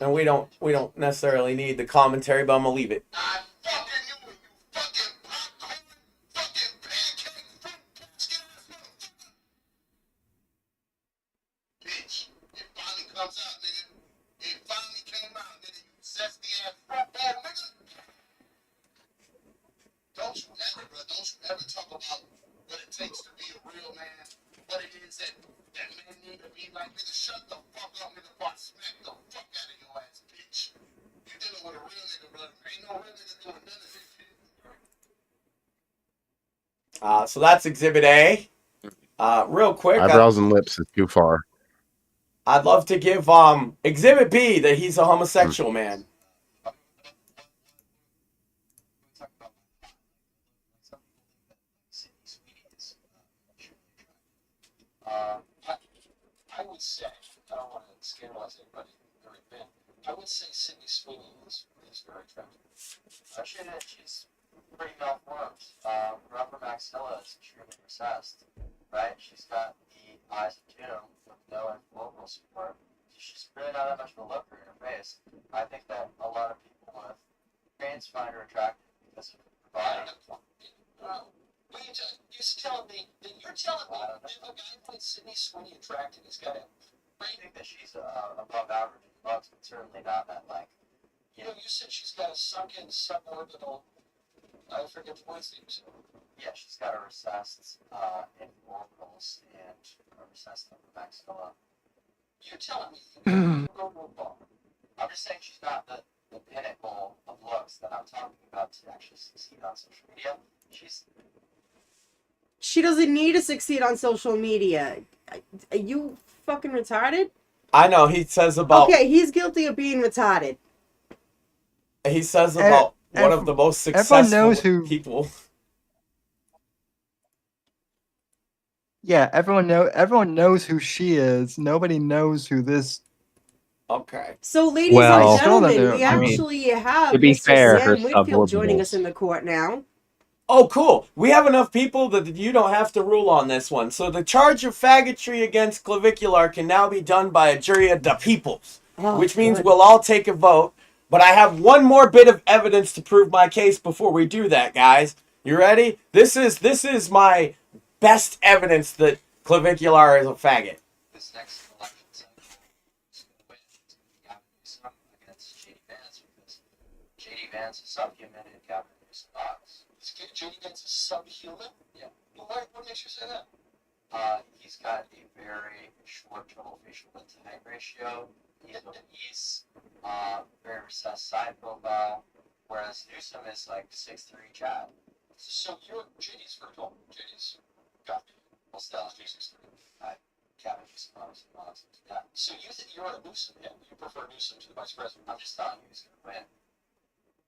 S3: and we don't necessarily need the commentary, but I'm gonna leave it. So that's Exhibit A. Real quick,
S5: Eyebrows and lips is too far.
S3: I'd love to give Exhibit B that he's a homosexual man.
S7: I would say, I don't want to scandalize anybody very big. I would say Sydney Sweeney is very attractive. She's pretty malformed. Her upper maxilla is extremely recessed, right? She's got the eyes of Doom with no vocal support. She's really not that much of a looker in her face. I think that a lot of people with brains find her attractive because of her body. You're telling me that a guy like Sydney Sweeney attractive is got a I think that she's above average in looks, but certainly not that like. You said she's got a sunken suborbital. I forget the voice name. Yeah, she's got a recessed in orbitals and a recessed upper maxilla. You're telling me you go to a bar. I'm just saying she's not the pinnacle of looks that I'm talking about to actually succeed on social media.
S4: She doesn't need to succeed on social media. Are you fucking retarded?
S3: I know, he says about...
S4: Okay, he's guilty of being retarded.
S3: He says about one of the most successful people.
S8: Yeah, everyone knows who she is. Nobody knows who this...
S3: Okay.
S4: So, ladies and gentlemen, we actually have
S6: to be
S4: Mr.
S6: fair,
S4: Sam
S6: her
S4: Whitfield joining
S6: suborbitals.
S4: us in the court now.
S3: Oh, cool. We have enough people that you don't have to rule on this one. So the charge of faggotry against Clavicular can now be done by a jury of the peoples, which means we'll all take a vote. But I have one more bit of evidence to prove my case before we do that, guys. You ready? This is my best evidence that Clavicular is a faggot.
S7: This next election cycle is going to win. It's going to be Gavin Newsom against J.D. Vance because J.D. Vance is subhuman and Gavin Newsom not. J.D. Vance is subhuman? Yeah. Well, what makes you say that? He's got a very short total facial width to height ratio. He's very recessed side profile, whereas Newsom is like 6'3" Chad. So JD's very tall. JD's got well, still 6'3". Gavin Newsom, obviously. Yeah. So you think you're a Newsom head? You prefer Newsom to the vice president? I'm just telling you who's going to win.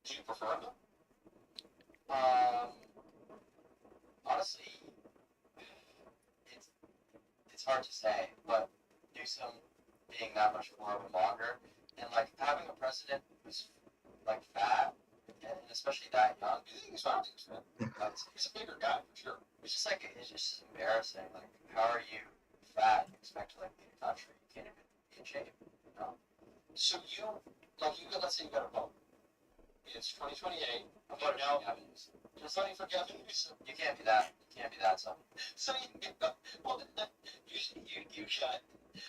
S7: Do you prefer him? Honestly, it's hard to say, but Newsom being that much more of a monger, and like having a president who's like fat, and especially that young, do you think he's fat? He's a bigger guy for sure. It's just like it's just embarrassing. Like, how are you fat and expect to like lead a country? You can't even be in shape, you know? So let's say you got a vote. It's 2028. I'm voting now. Just voting for Gavin Newsom. You can't be that. So you got. All right,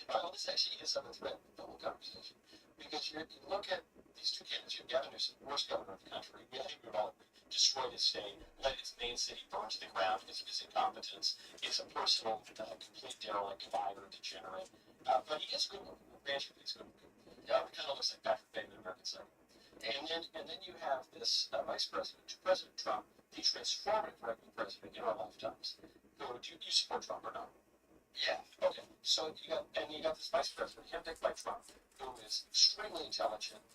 S7: well, this actually is a threat to the whole conversation because you look at these two candidates. You have Gavin Newsom, worst governor of the country. We all destroyed his state, let its main city burn to the ground because of his incompetence. It's a personal, complete derelict, liar, degenerate. But he is good. Rancher, he's good. Yeah, it kind of looks like Patrick Bateman, American Psycho. And then you have this vice president, President Trump, the transformative president in our lifetimes. Do you support Trump or not? Yeah. Okay. So you got this vice president, handpicked by Trump, who is extremely intelligent,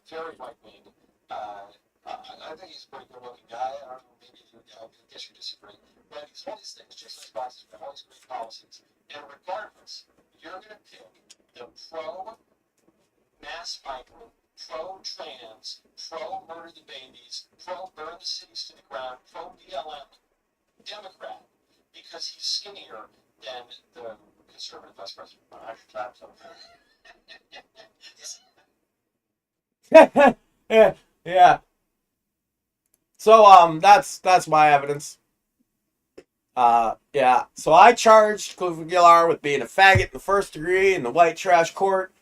S7: very right wing. I think he's a pretty good looking guy. I don't know, maybe I guess you disagree. But he's all these things, just like boxes, all these great policies. And regardless, you're going to pick the pro mass migrant, pro-trans, pro-murder the babies, pro-burn the cities to the ground, pro-BLM Democrat because he's skinnier then the conservative vice president 100 times over.
S3: Yeah. So that's my evidence. Yeah. So I charged Claviculars with being a faggot in the first degree in the white trash court,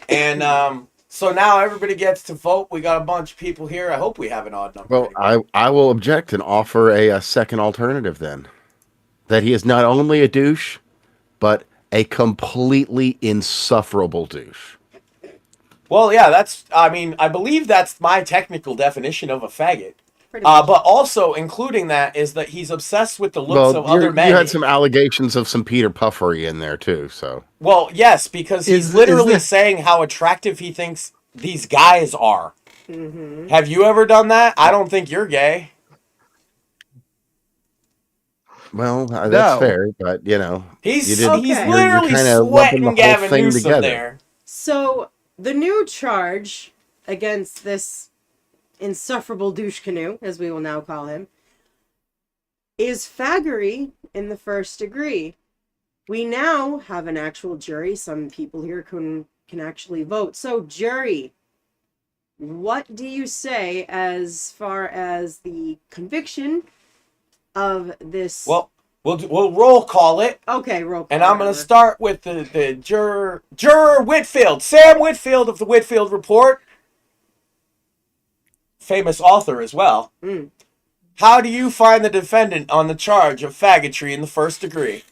S3: and so now everybody gets to vote. We got a bunch of people here. I hope we have an odd number.
S5: Well, I will object and offer a second alternative then. That he is not only a douche, but a completely insufferable douche.
S3: Well, yeah, I believe that's my technical definition of a faggot.
S4: Pretty much.
S3: But also including that is that he's obsessed with the looks of other men.
S5: You had some allegations of some Peter Puffery in there too, so.
S3: Well, yes, because he's literally saying how attractive he thinks these guys are. Mm-hmm. Have you ever done that? I don't think you're gay.
S5: Well, that's fair, but
S3: he's literally sweating Gavin Newsom there.
S4: So the new charge against this insufferable douche canoe, as we will now call him, is faggery in the first degree. We now have an actual jury. Some people here can actually vote. So, jury, what do you say as far as the conviction of this?
S3: Well, we'll roll call it.
S4: Okay, roll call.
S3: And I'm going to start with the juror Whitfield, Sam Whitfield of the Whitfield Report. Famous author as well.
S4: Mm.
S3: How do you find the defendant on the charge of faggotry in the first degree?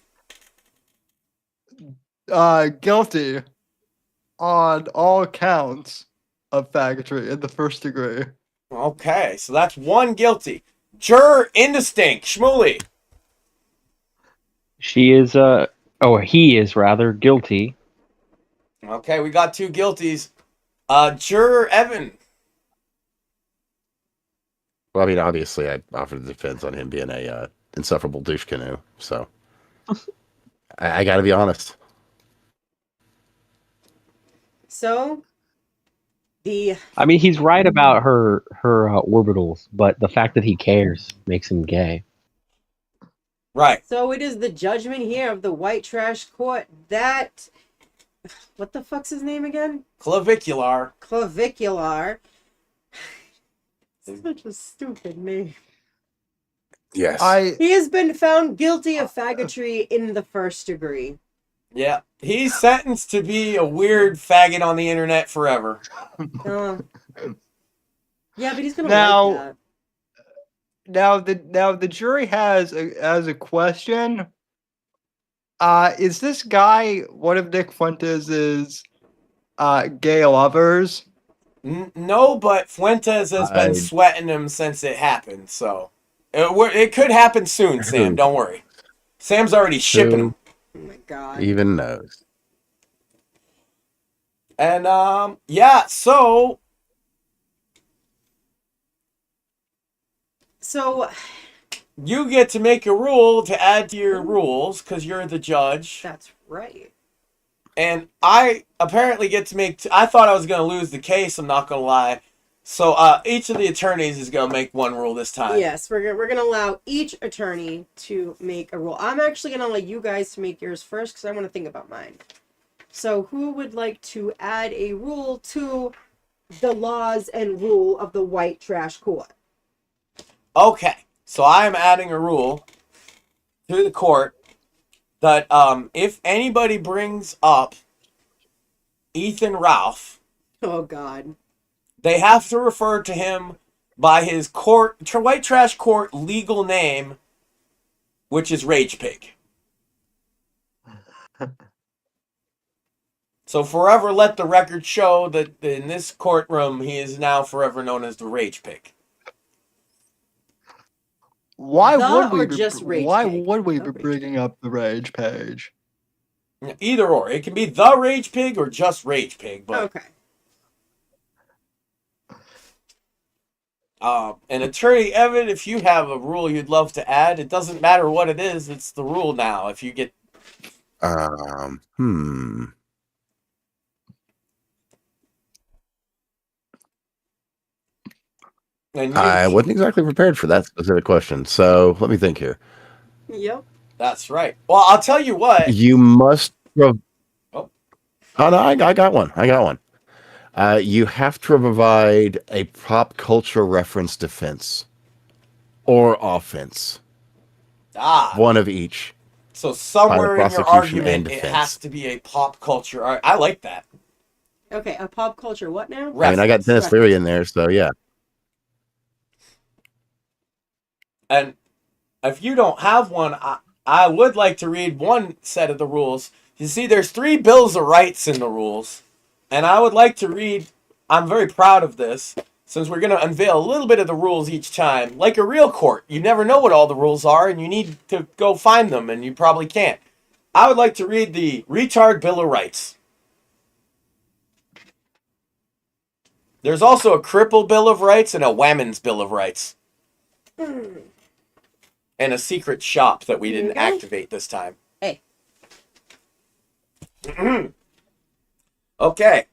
S8: Guilty on all counts of faggotry in the first degree.
S3: Okay, so that's one guilty. Juror Indistinct, Shmuley.
S6: He is rather guilty.
S3: Okay, we got two guilties. Juror Evan.
S5: Well, I mean, obviously, I offered the defense on him being a insufferable douche canoe, so I got to be honest.
S4: So,
S6: I mean, he's right about her orbitals, but the fact that he cares makes him gay.
S3: Right.
S4: So it is the judgment here of the white trash court that, what the fuck's his name again?
S3: Clavicular.
S4: Such a stupid name.
S5: Yes.
S4: He has been found guilty of faggotry in the first degree.
S3: Yeah, he's sentenced to be a weird faggot on the internet forever.
S4: Yeah, but he's gonna like that.
S8: Now the jury has a question. Is this guy one of Nick Fuentes' gay lovers?
S3: No, but Fuentes has been sweating him since it happened, so it could happen soon, Sam. Don't worry. Sam's already shipping him.
S4: Oh my god.
S5: Even knows.
S3: And yeah, so you get to make a rule to add to your rules because you're the judge.
S4: That's right.
S3: And I apparently get to make. I thought I was going to lose the case. I'm not going to lie. So each of the attorneys is going to make one rule this time.
S4: Yes, we're going to allow each attorney to make a rule. I'm actually going to allow you guys to make yours first because I want to think about mine. So who would like to add a rule to the laws and rule of the white trash court?
S3: Okay, so I'm adding a rule to the court that if anybody brings up Ethan Ralph,
S4: oh god,
S3: they have to refer to him by his white trash court legal name, which is Rage Pig. So forever let the record show that in this courtroom he is now forever known as the Rage Pig.
S8: Why would we be
S4: Pig.
S8: bringing up the Rage page?
S3: Either or. It can be the Rage Pig or just Rage Pig. But,
S4: okay.
S3: And Attorney Evan, if you have a rule you'd love to add, it doesn't matter what it is, it's the rule now. If you get...
S5: I wasn't exactly prepared for that specific question, so let me think here.
S4: Yep.
S3: That's right. Well, I'll tell you what.
S5: You must. Oh,
S3: Oh.
S5: no, I got one. You have to provide a pop culture reference defense or offense. One of each.
S3: So somewhere in your
S5: prosecution and
S3: argument, it
S5: defense.
S3: has to be a pop culture. I like that.
S4: Okay, a pop culture what now?
S5: I mean, I got Dennis
S4: Reference.
S5: Leary in there, so yeah.
S3: And if you don't have one, I would like to read one set of the rules. You see, there's 3 bills of rights in the rules. And I would like to read, I'm very proud of this, since we're going to unveil a little bit of the rules each time. Like a real court, you never know what all the rules are, and you need to go find them, and you probably can't. I would like to read the Retard Bill of Rights. There's also a Cripple Bill of Rights and a Whammons Bill of Rights. And a secret shop that we didn't activate this time.
S4: Hey.
S3: Okay.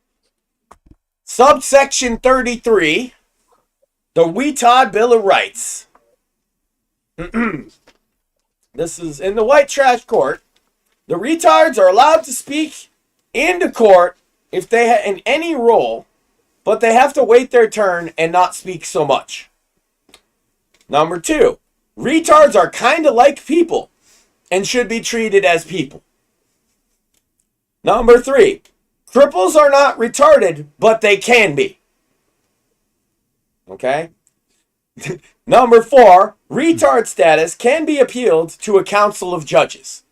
S3: Subsection 33. The Weetod Bill of Rights. This is in the white trash court. The retards are allowed to speak into court if they in any role, but they have to wait their turn and not speak so much. Number 2. Retards are kind of like people and should be treated as people. Number 3. Cripples are not retarded, but they can be. Okay? Number 4. Retard status can be appealed to a council of judges.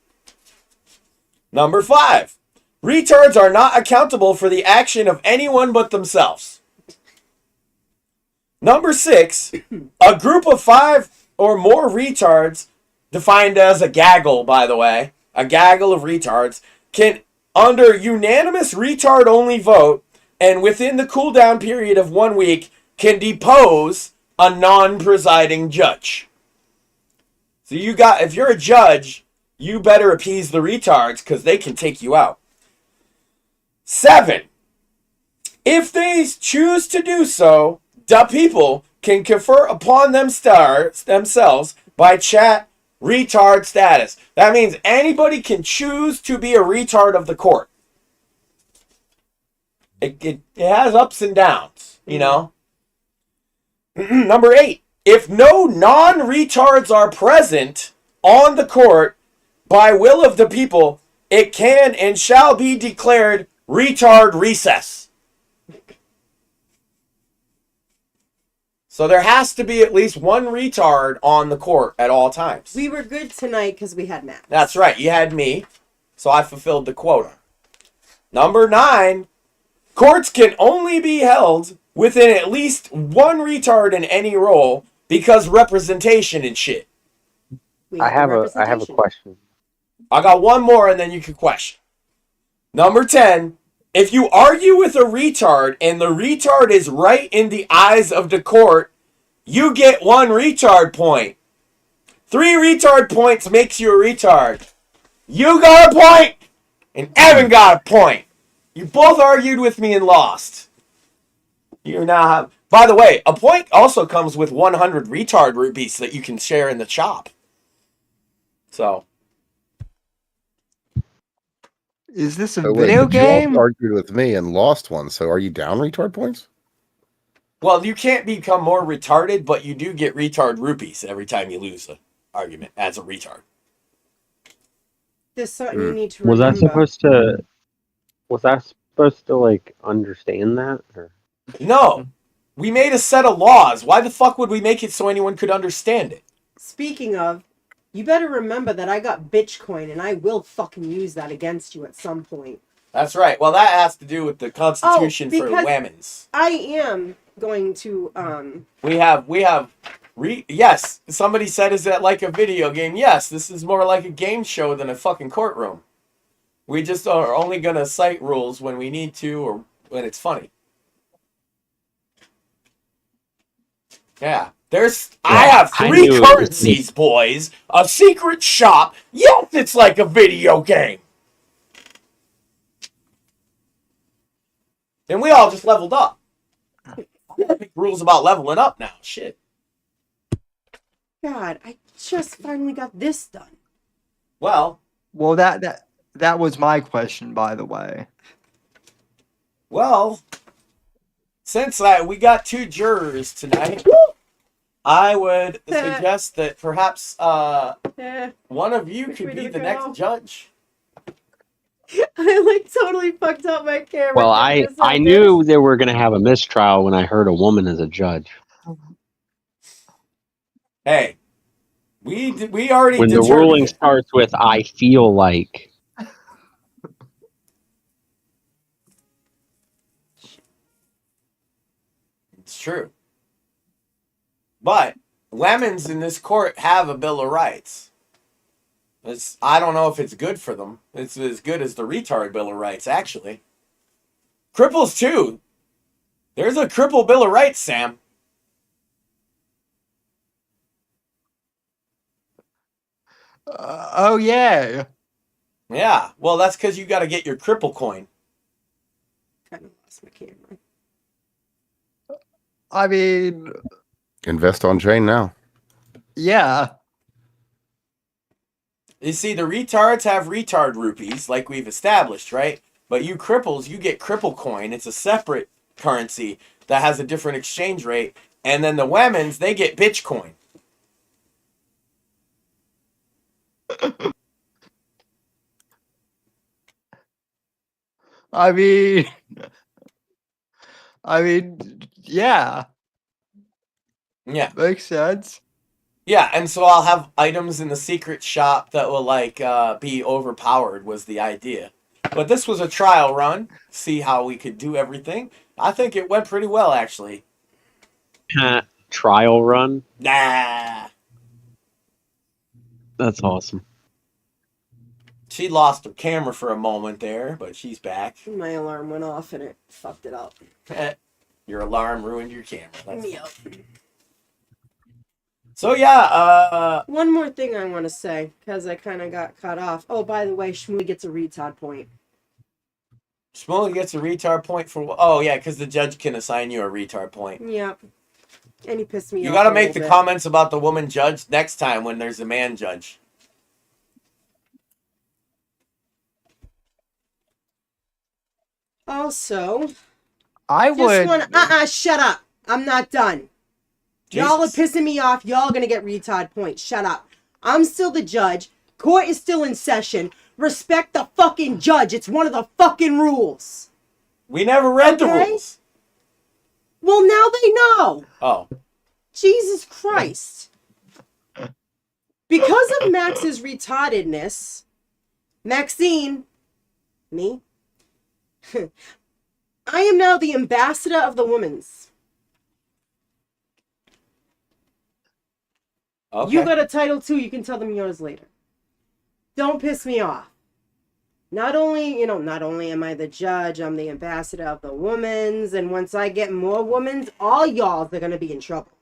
S3: Number 5. Retards are not accountable for the action of anyone but themselves. Number 6. A group of 5 or more retards, defined as a gaggle, by the way, a gaggle of retards, can, under unanimous retard-only vote, and within the cooldown period of 1 week, can depose a non-presiding judge. So if you're a judge, you better appease the retards, because they can take you out. 7. If they choose to do so, the people can confer upon themselves by chat retard status. That means anybody can choose to be a retard of the court. It has ups and downs, you know. Number 8. If no non-retards are present on the court by will of the people, it can and shall be declared retard recess. So there has to be at least one retard on the court at all times.
S4: We were good tonight because we had Matt.
S3: That's right. You had me. So I fulfilled the quota. Number 9. Courts can only be held within at least one retard in any role because representation and shit.
S6: I have a question.
S3: I got one more and then you can question. Number 10. If you argue with a retard and the retard is right in the eyes of the court, you get 1 retard point. 3 retard points makes you a retard. You got a point, and Evan got a point. You both argued with me and lost. You now have... By the way, a point also comes with 100 retard rupees that you can share in the chop. So...
S8: Is this a video game?
S5: You all argued with me and lost one, so are you down retard points?
S3: Well, you can't become more retarded, but you do get retard rupees every time you lose an argument as a retard.
S4: There's something you need to
S6: Was
S4: remember.
S6: Was I supposed to like understand that? Or?
S3: No. We made a set of laws. Why the fuck would we make it so anyone could understand it?
S4: Speaking of, you better remember that I got Bitcoin and I will fucking use that against you at some point.
S3: That's right. Well, that has to do with the Constitution for Whammons.
S4: I am going to,
S3: Yes, somebody said, is that like a video game? Yes, this is more like a game show than a fucking courtroom. We just are only going to cite rules when we need to or when it's funny. Yeah. I have 3 currencies, boys. A secret shop. Yes, it's like a video game. And we all just leveled up. Rules about leveling up now. Shit.
S4: God, I just finally got this done.
S3: Well,
S8: that was my question, by the way.
S3: Well, since we got 2 jurors tonight, I would suggest that perhaps one of you could be the next judge.
S4: I totally fucked up my camera.
S6: Well, I knew they were going to have a mistrial when I heard a woman as a judge.
S3: Hey, we already
S6: when the ruling starts with "I feel like."
S3: It's true. But lemons in this court have a Bill of Rights. I don't know if it's good for them. It's as good as the retard Bill of Rights, actually. Cripples, too. There's a cripple Bill of Rights, Sam.
S8: Oh, yeah.
S3: Yeah. Well, that's because you got to get your cripple coin.
S4: Kind of lost my camera.
S8: I mean...
S5: Invest on chain now.
S8: Yeah.
S3: You see, the retards have retard rupees, like we've established, right? But you cripples, you get cripple coin. It's a separate currency that has a different exchange rate. And then the women's, they get bitch coin.
S8: I mean, yeah.
S3: Yeah.
S8: Makes sense.
S3: Yeah, and so I'll have items in the secret shop that will, be overpowered was the idea. But this was a trial run. See how we could do everything. I think it went pretty well, actually.
S6: Trial run?
S3: Nah.
S6: That's awesome.
S3: She lost her camera for a moment there, but she's back.
S4: My alarm went off and it fucked it up.
S3: Your alarm ruined your camera. That's
S4: Yep.
S3: So yeah,
S4: one more thing I want to say, because I kind of got cut off. Oh, by the way, Shmooly gets a retard point.
S3: Shmooly gets a retard point for... Oh, yeah, because the judge can assign you a retard point.
S4: Yep. And he pissed me off.
S3: You got to make the comments about the woman judge next time when there's a man judge.
S4: Also,
S8: I would...
S4: shut up. I'm not done.
S3: Jesus.
S4: Y'all are pissing me off. Y'all are going to get retard points. Shut up. I'm still the judge. Court is still in session. Respect the fucking judge. It's one of the fucking rules.
S3: We never read the rules.
S4: Well, now they know.
S3: Oh.
S4: Jesus Christ. Because of Max's retardedness, Maxine, me, I am now the ambassador of the women's.
S3: Okay.
S4: You got a title too. You can tell them yours later. Don't piss me off. Not only am I the judge, I'm the ambassador of the women's. And once I get more women's, all y'all are going to be in trouble.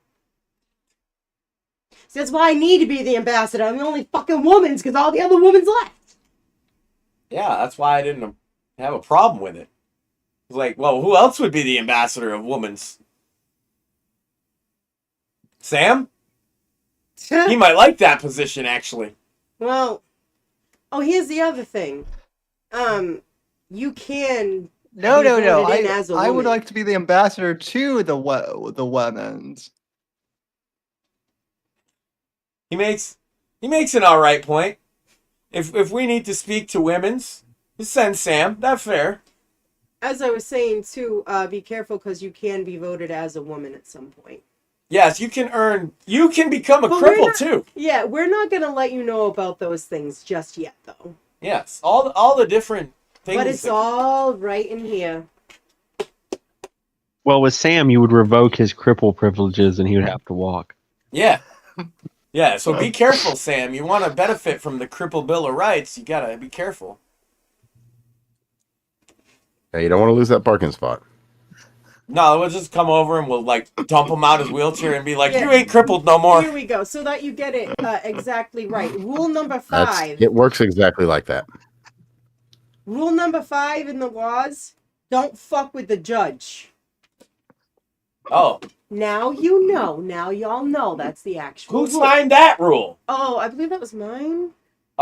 S4: So that's why I need to be the ambassador. I'm the only fucking woman's because all the other women's left.
S3: Yeah, that's why I didn't have a problem with it. It's like, well, who else would be the ambassador of women's? Sam? He might like that position, actually.
S4: Well, here's the other thing. You can...
S8: No.
S4: I
S8: would like to be the ambassador to the women's.
S3: He makes an all right point. If we need to speak to women's, just send Sam. That's fair.
S4: As I was saying too, be careful because you can be voted as a woman at some point.
S3: Yes, you can become a cripple too.
S4: Yeah, we're not gonna let you know about those things just yet, though.
S3: Yes, all the different things.
S4: But it's all right in here.
S6: Well, with Sam, you would revoke his cripple privileges and he would have to walk.
S3: Yeah. Yeah, so be careful, Sam. You want to benefit from the Cripple Bill of Rights, you gotta be careful.
S5: Hey, you don't want to lose that parking spot.
S3: No, we'll just come over and we'll dump him out his wheelchair and be like, you ain't crippled no more.
S4: Here we go, so that you get it exactly right. Rule number 5.
S5: It works exactly like that.
S4: Rule number 5 in the laws, don't fuck with the judge.
S3: Oh.
S4: Now you know. Now y'all know that's the actual
S3: Who signed that rule?
S4: Oh, I believe that was mine.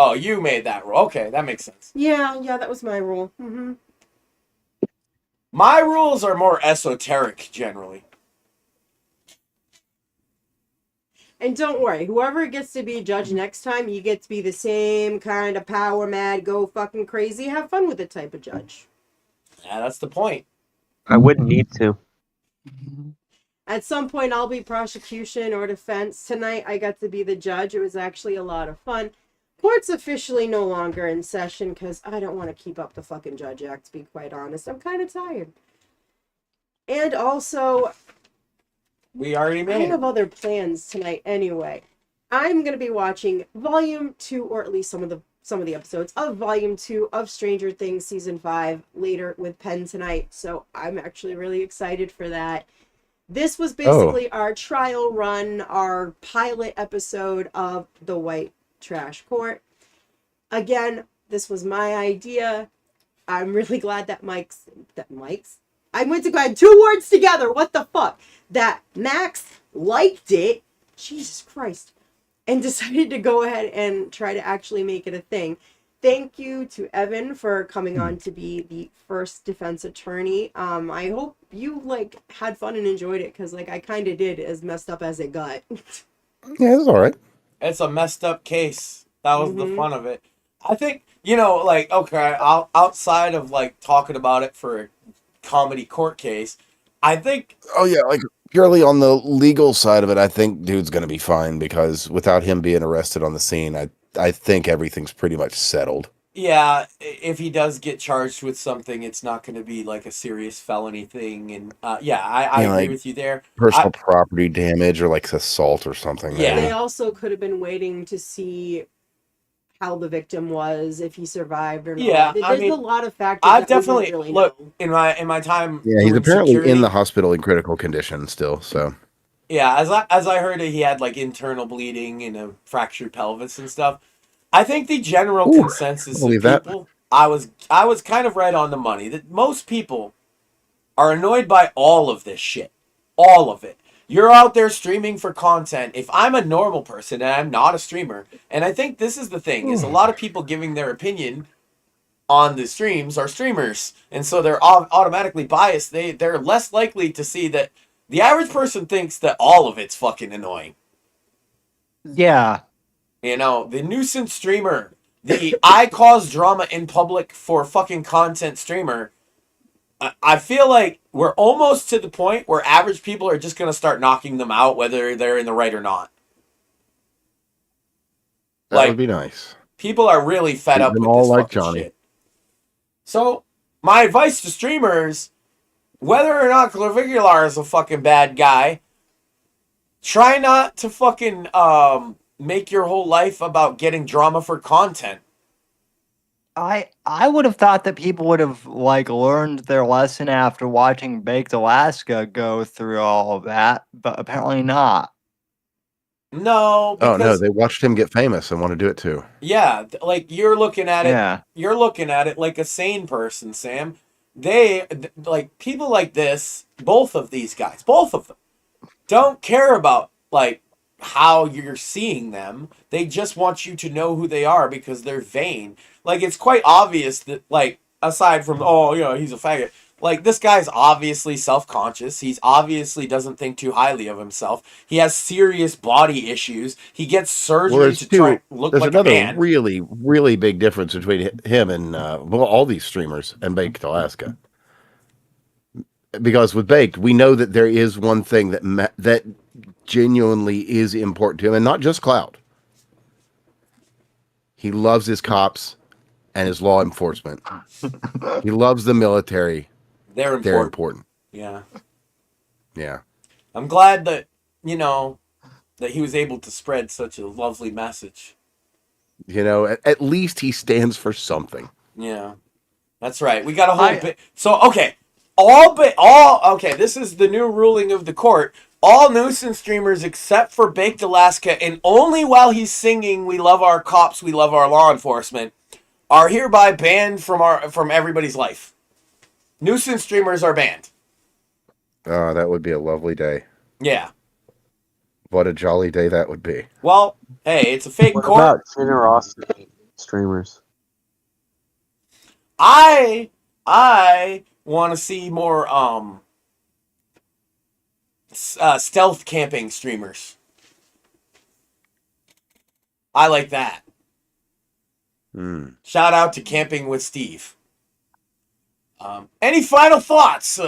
S3: Oh, you made that rule. Okay, that makes sense.
S4: Yeah, that was my rule. Mm-hmm.
S3: My rules are more esoteric generally.
S4: And don't worry, whoever gets to be judge next time, you get to be the same kind of power mad, go fucking crazy, have fun with it type of judge.
S3: Yeah, that's the point.
S6: I wouldn't need to.
S4: At some point, I'll be prosecution or defense. Tonight, I got to be the judge. It was actually a lot of fun. Court's officially no longer in session because I don't want to keep up the fucking Judge Act, to be quite honest. I'm kind of tired. And also,
S3: we already made
S4: I have other plans tonight anyway. I'm going to be watching Volume 2, or at least some of the episodes of Volume 2 of Stranger Things Season 5 later with Penn tonight. So I'm actually really excited for that. This was basically our trial run, our pilot episode of The White Trash Court. Again, this was my idea. I'm really glad that I went to go add two words together. What the fuck? That Max liked it. Jesus Christ. And decided to go ahead and try to actually make it a thing. Thank you to Evan for coming on to be the first defense attorney. I hope you had fun and enjoyed it, because I kind of did, as messed up as it got.
S5: Yeah, it's all right.
S3: It's a messed up case. That was the fun of it. I think, okay, outside of talking about it for a comedy court case, I think.
S5: Oh yeah, purely on the legal side of it, I think dude's gonna be fine, because without him being arrested on the scene, I think everything's pretty much settled.
S3: Yeah, if he does get charged with something, it's not going to be a serious felony thing. And I agree with you there.
S5: Personal property damage or assault or something.
S3: Yeah.
S4: They also could have been waiting to see how the victim was, if he survived or not.
S3: Yeah,
S4: There's a lot of factors.
S3: I definitely really look know. in my time.
S5: Yeah, he's apparently in the hospital in critical condition still. So.
S3: Yeah, as I heard it, he had internal bleeding and a fractured pelvis and stuff. I think the general consensus of people, I was kind of right on the money, that most people are annoyed by all of this shit. All of it. You're out there streaming for content. If I'm a normal person and I'm not a streamer, and I think this is the thing, is a lot of people giving their opinion on the streams are streamers. And so they're automatically biased. They're less likely to see that the average person thinks that all of it's fucking annoying.
S8: Yeah.
S3: The nuisance streamer, the I cause drama in public for fucking content streamer. I feel like we're almost to the point where average people are just going to start knocking them out, whether they're in the right or not.
S5: That would be nice.
S3: People are really fed up with this fucking shit. So, my advice to streamers, whether or not Clavicular is a fucking bad guy, try not to fucking make your whole life about getting drama for content.
S8: I would have thought that people would have learned their lesson after watching Baked Alaska go through all of that, but apparently not.
S3: No.
S5: Oh no, they watched him get famous and want to do it too.
S3: Yeah, you're looking at it. Yeah. You're looking at it like a sane person, Sam. They people like this. Both of these guys, both of them, don't care about how you're seeing them. They just want you to know who they are because they're vain. It's quite obvious that aside from he's a faggot, this guy's obviously self-conscious. He's obviously doesn't think too highly of himself. He has serious body issues. He gets surgery to try look like a man. There's another
S5: really, really big difference between him and all these streamers and Baked Alaska. Because with Baked, we know that there is one thing that genuinely is important to him, and not just clout. He loves his cops and his law enforcement. He loves the military. They're important.
S3: Yeah.
S5: Yeah.
S3: I'm glad that, that he was able to spread such a lovely message.
S5: At least he stands for something.
S3: Yeah. That's right. We got a whole bit. So, okay. Okay, this is the new ruling of the court. All nuisance streamers except for Baked Alaska, and only while he's singing "We love our cops, we love our law enforcement," are hereby banned from everybody's life. Nuisance streamers are banned.
S5: Oh, that would be a lovely day.
S3: Yeah.
S5: What a jolly day that would be.
S3: Well, hey, it's a fake court.
S6: What about generosity? streamers.
S3: I want to see more stealth camping streamers. I like that. Shout out to Camping with Steve. Any final thoughts?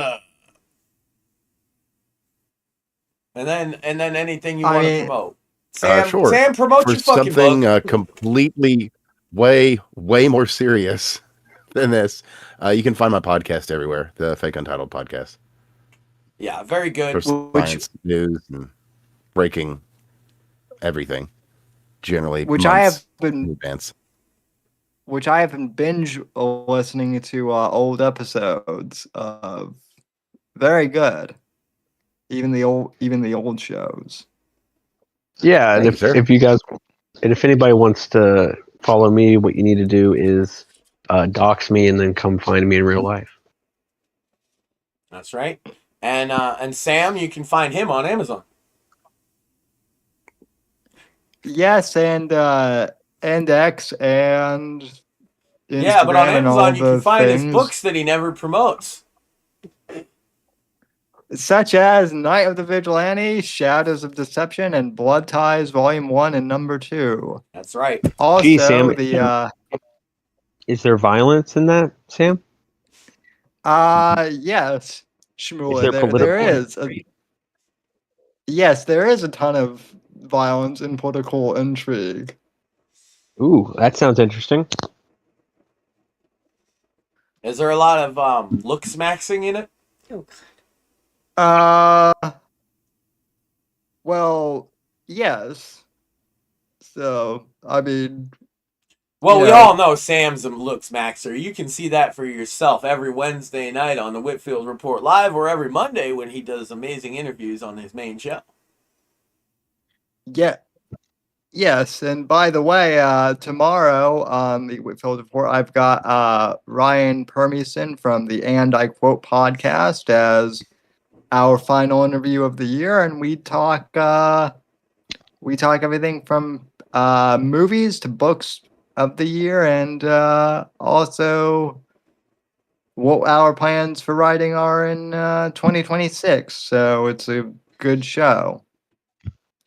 S3: And then anything you want to promote. Sam,
S5: sure.
S3: Sam, promote
S5: For
S3: your fucking
S5: something
S3: book.
S5: Completely way more serious than this, you can find my podcast everywhere. The Fake Untitled Podcast.
S3: Yeah, very good.
S5: For science, news, and breaking everything. Generally,
S8: which
S5: months
S8: I have been
S5: in advance.
S8: Which I have been binge listening to old episodes of. Very good. Even the old shows.
S6: Yeah, and if you guys, and if anybody wants to follow me, what you need to do is dox me and then come find me in real life.
S3: That's right. And Sam, you can find him on Amazon.
S8: Yes, and X and Instagram,
S3: yeah, but on Amazon you can find
S8: things,
S3: his books that he never promotes,
S8: such as Night of the Vigilante, Shadows of Deception, and Blood Ties Volume 1 and Number 2.
S3: That's right.
S8: Also,
S6: Gee, Sam, is there violence in that, Sam?
S8: Yes, Shmula, there is. Yes, there is a ton of violence and political intrigue.
S6: Ooh, that sounds interesting.
S3: Is there a lot of look smaxing in it?
S4: Oh
S8: God. Well, yes. So, I mean,
S3: well, we all know Sam's a look smaxer. You can see that for yourself every Wednesday night on the Whitfield Report Live, or every Monday when he does amazing interviews on his main show.
S8: Yeah. Yes, and by the way, tomorrow on the Whitfield Report, I've got Ryan Permison from the And I Quote podcast as our final interview of the year, and we talk everything from movies to books of the year, and also what our plans for writing are in 2026. So it's a good show.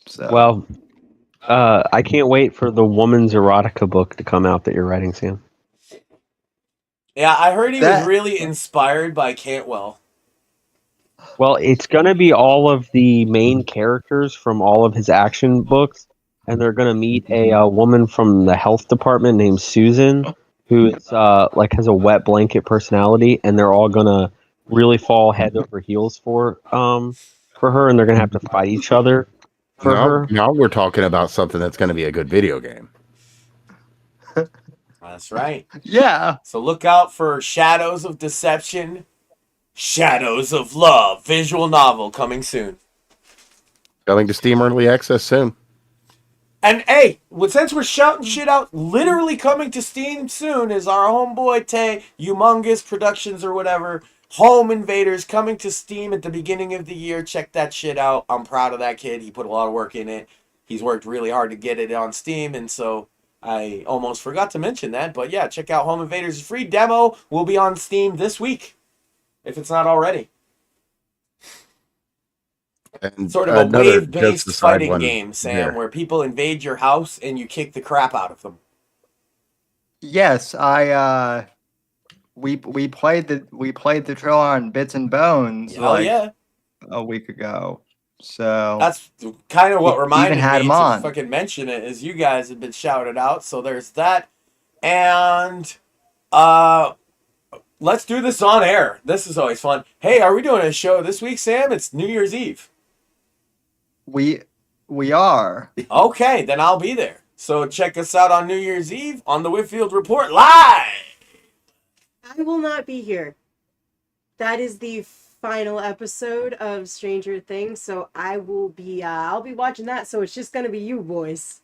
S8: So.
S6: Well, I can't wait for the woman's erotica book to come out that you're writing, Sam.
S3: Yeah, I heard he was really inspired by Cantwell.
S6: Well, it's going to be all of the main characters from all of his action books, and they're going to meet a woman from the health department named Susan, who is has a wet blanket personality, and they're all going to really fall head over heels for her, and they're going to have to fight each other for her.
S5: Now we're talking about something that's going to be a good video game.
S3: That's right.
S8: Yeah.
S3: So look out for Shadows of Deception, Shadows of Love visual novel coming soon.
S5: Going to Steam Early Access soon.
S3: And hey, since we're shouting shit out, literally coming to Steam soon is our homeboy Tay, Humongous Productions or whatever. Home Invaders coming to Steam at the beginning of the year. Check that shit out. I'm proud of that kid. He put a lot of work in it. He's worked really hard to get it on Steam, and so I almost forgot to mention that. But yeah, check out Home Invaders' free demo. Will be on Steam this week, if it's not already.
S5: And
S3: sort of a wave-based fighting game, Sam, where people invade your house and you kick the crap out of them.
S8: Yes, we played the trailer on Bits and Bones a week ago. So
S3: that's kind of what reminded me to
S8: on.
S3: fucking mention it, is you guys have been shouted out. So there's that, and let's do this on air. This is always fun. Hey, are we doing a show this week, Sam? It's New Year's Eve.
S8: We are.
S3: Okay, then I'll be there. So check us out on New Year's Eve on the Whitfield Report Live.
S4: I will not be here. That is the final episode of Stranger Things, so I will be I'll be watching that, so it's just gonna be you boys.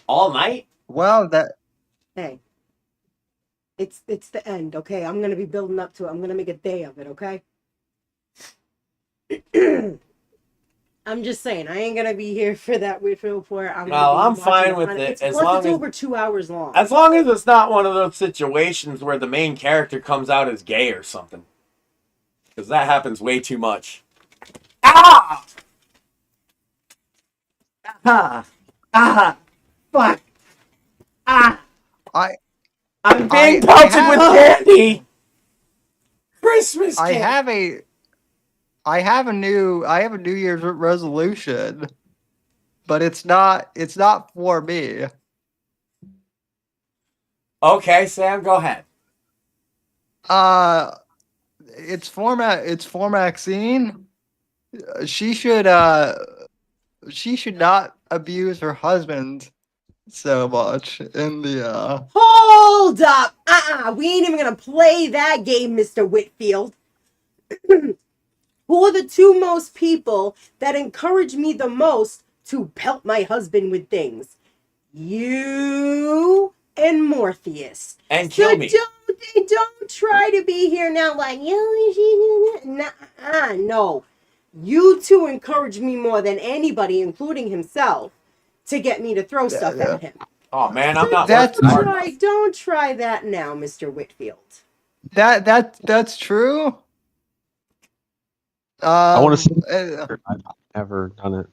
S3: All night?
S8: Well,
S4: hey. It's the end, okay? I'm gonna be building up to it. I'm gonna make a day of it, okay? I'm just saying, I ain't gonna be here for that Whitfield report. I'm
S3: No,
S4: gonna
S3: I'm
S4: be
S3: fine
S4: watching
S3: with it
S4: It's,
S3: as
S4: plus,
S3: long
S4: it's
S3: as
S4: over 2 hours long.
S3: as long as it's not one of those situations where the main character comes out as gay or something, because that happens way too much. Ah! Ah! Ah! Fuck! Ah!
S8: I
S3: I'm being
S8: I
S3: pelted with
S8: have
S3: candy. Christmas
S8: I
S3: candy.
S8: have a I have a New Year's resolution, but it's not for me.
S3: Okay, Sam, go ahead.
S8: Uh, it's for Maxine. She should she should not abuse her husband so much in the
S4: Hold up! We ain't even gonna play that game, Mr. Whitfield. Who are the two most people that encourage me the most to pelt my husband with things? You and Morpheus.
S3: And
S4: So
S3: kill me.
S4: don't try to be here now like you. No. You two encourage me more than anybody, including himself, to get me to throw stuff
S8: yeah.
S4: at him.
S3: Oh man, I'm
S4: So
S3: not
S8: That's
S3: working hard enough.
S4: don't try that now, Mr. Whitfield.
S8: that's true.
S6: I want to
S8: Uh,
S6: say I've never done it.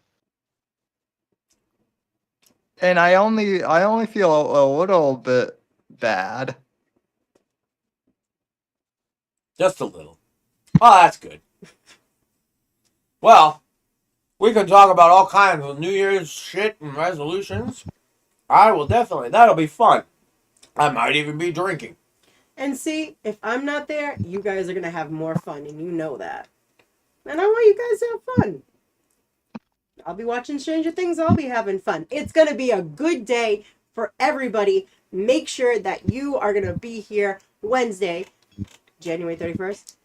S8: and I only feel a little bit bad.
S3: Just a little. Oh, that's good. Well, we can talk about all kinds of New Year's shit and resolutions. I will definitely. That'll be fun. I might even be drinking.
S4: And see, if I'm not there, you guys are gonna have more fun, and you know that. And I want you guys to have fun. I'll be watching Stranger Things. I'll be having fun. It's gonna be a good day for everybody. Make sure that you are gonna be here Wednesday, January 31st,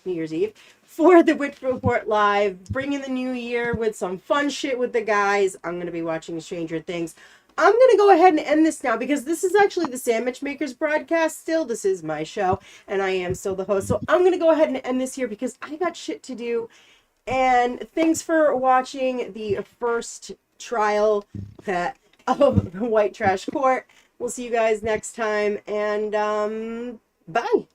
S4: New Year's Eve, for the Whitfield Report Live. Bring in the new year with some fun shit with the guys. I'm gonna be watching Stranger Things. I'm gonna go ahead and end this now because this is actually the Sandwich Makers broadcast still. This is my show, and I am still the host. So I'm gonna go ahead and end this here because I got shit to do. And thanks for watching the first trial of the White Trash Court. We'll see you guys next time, and bye.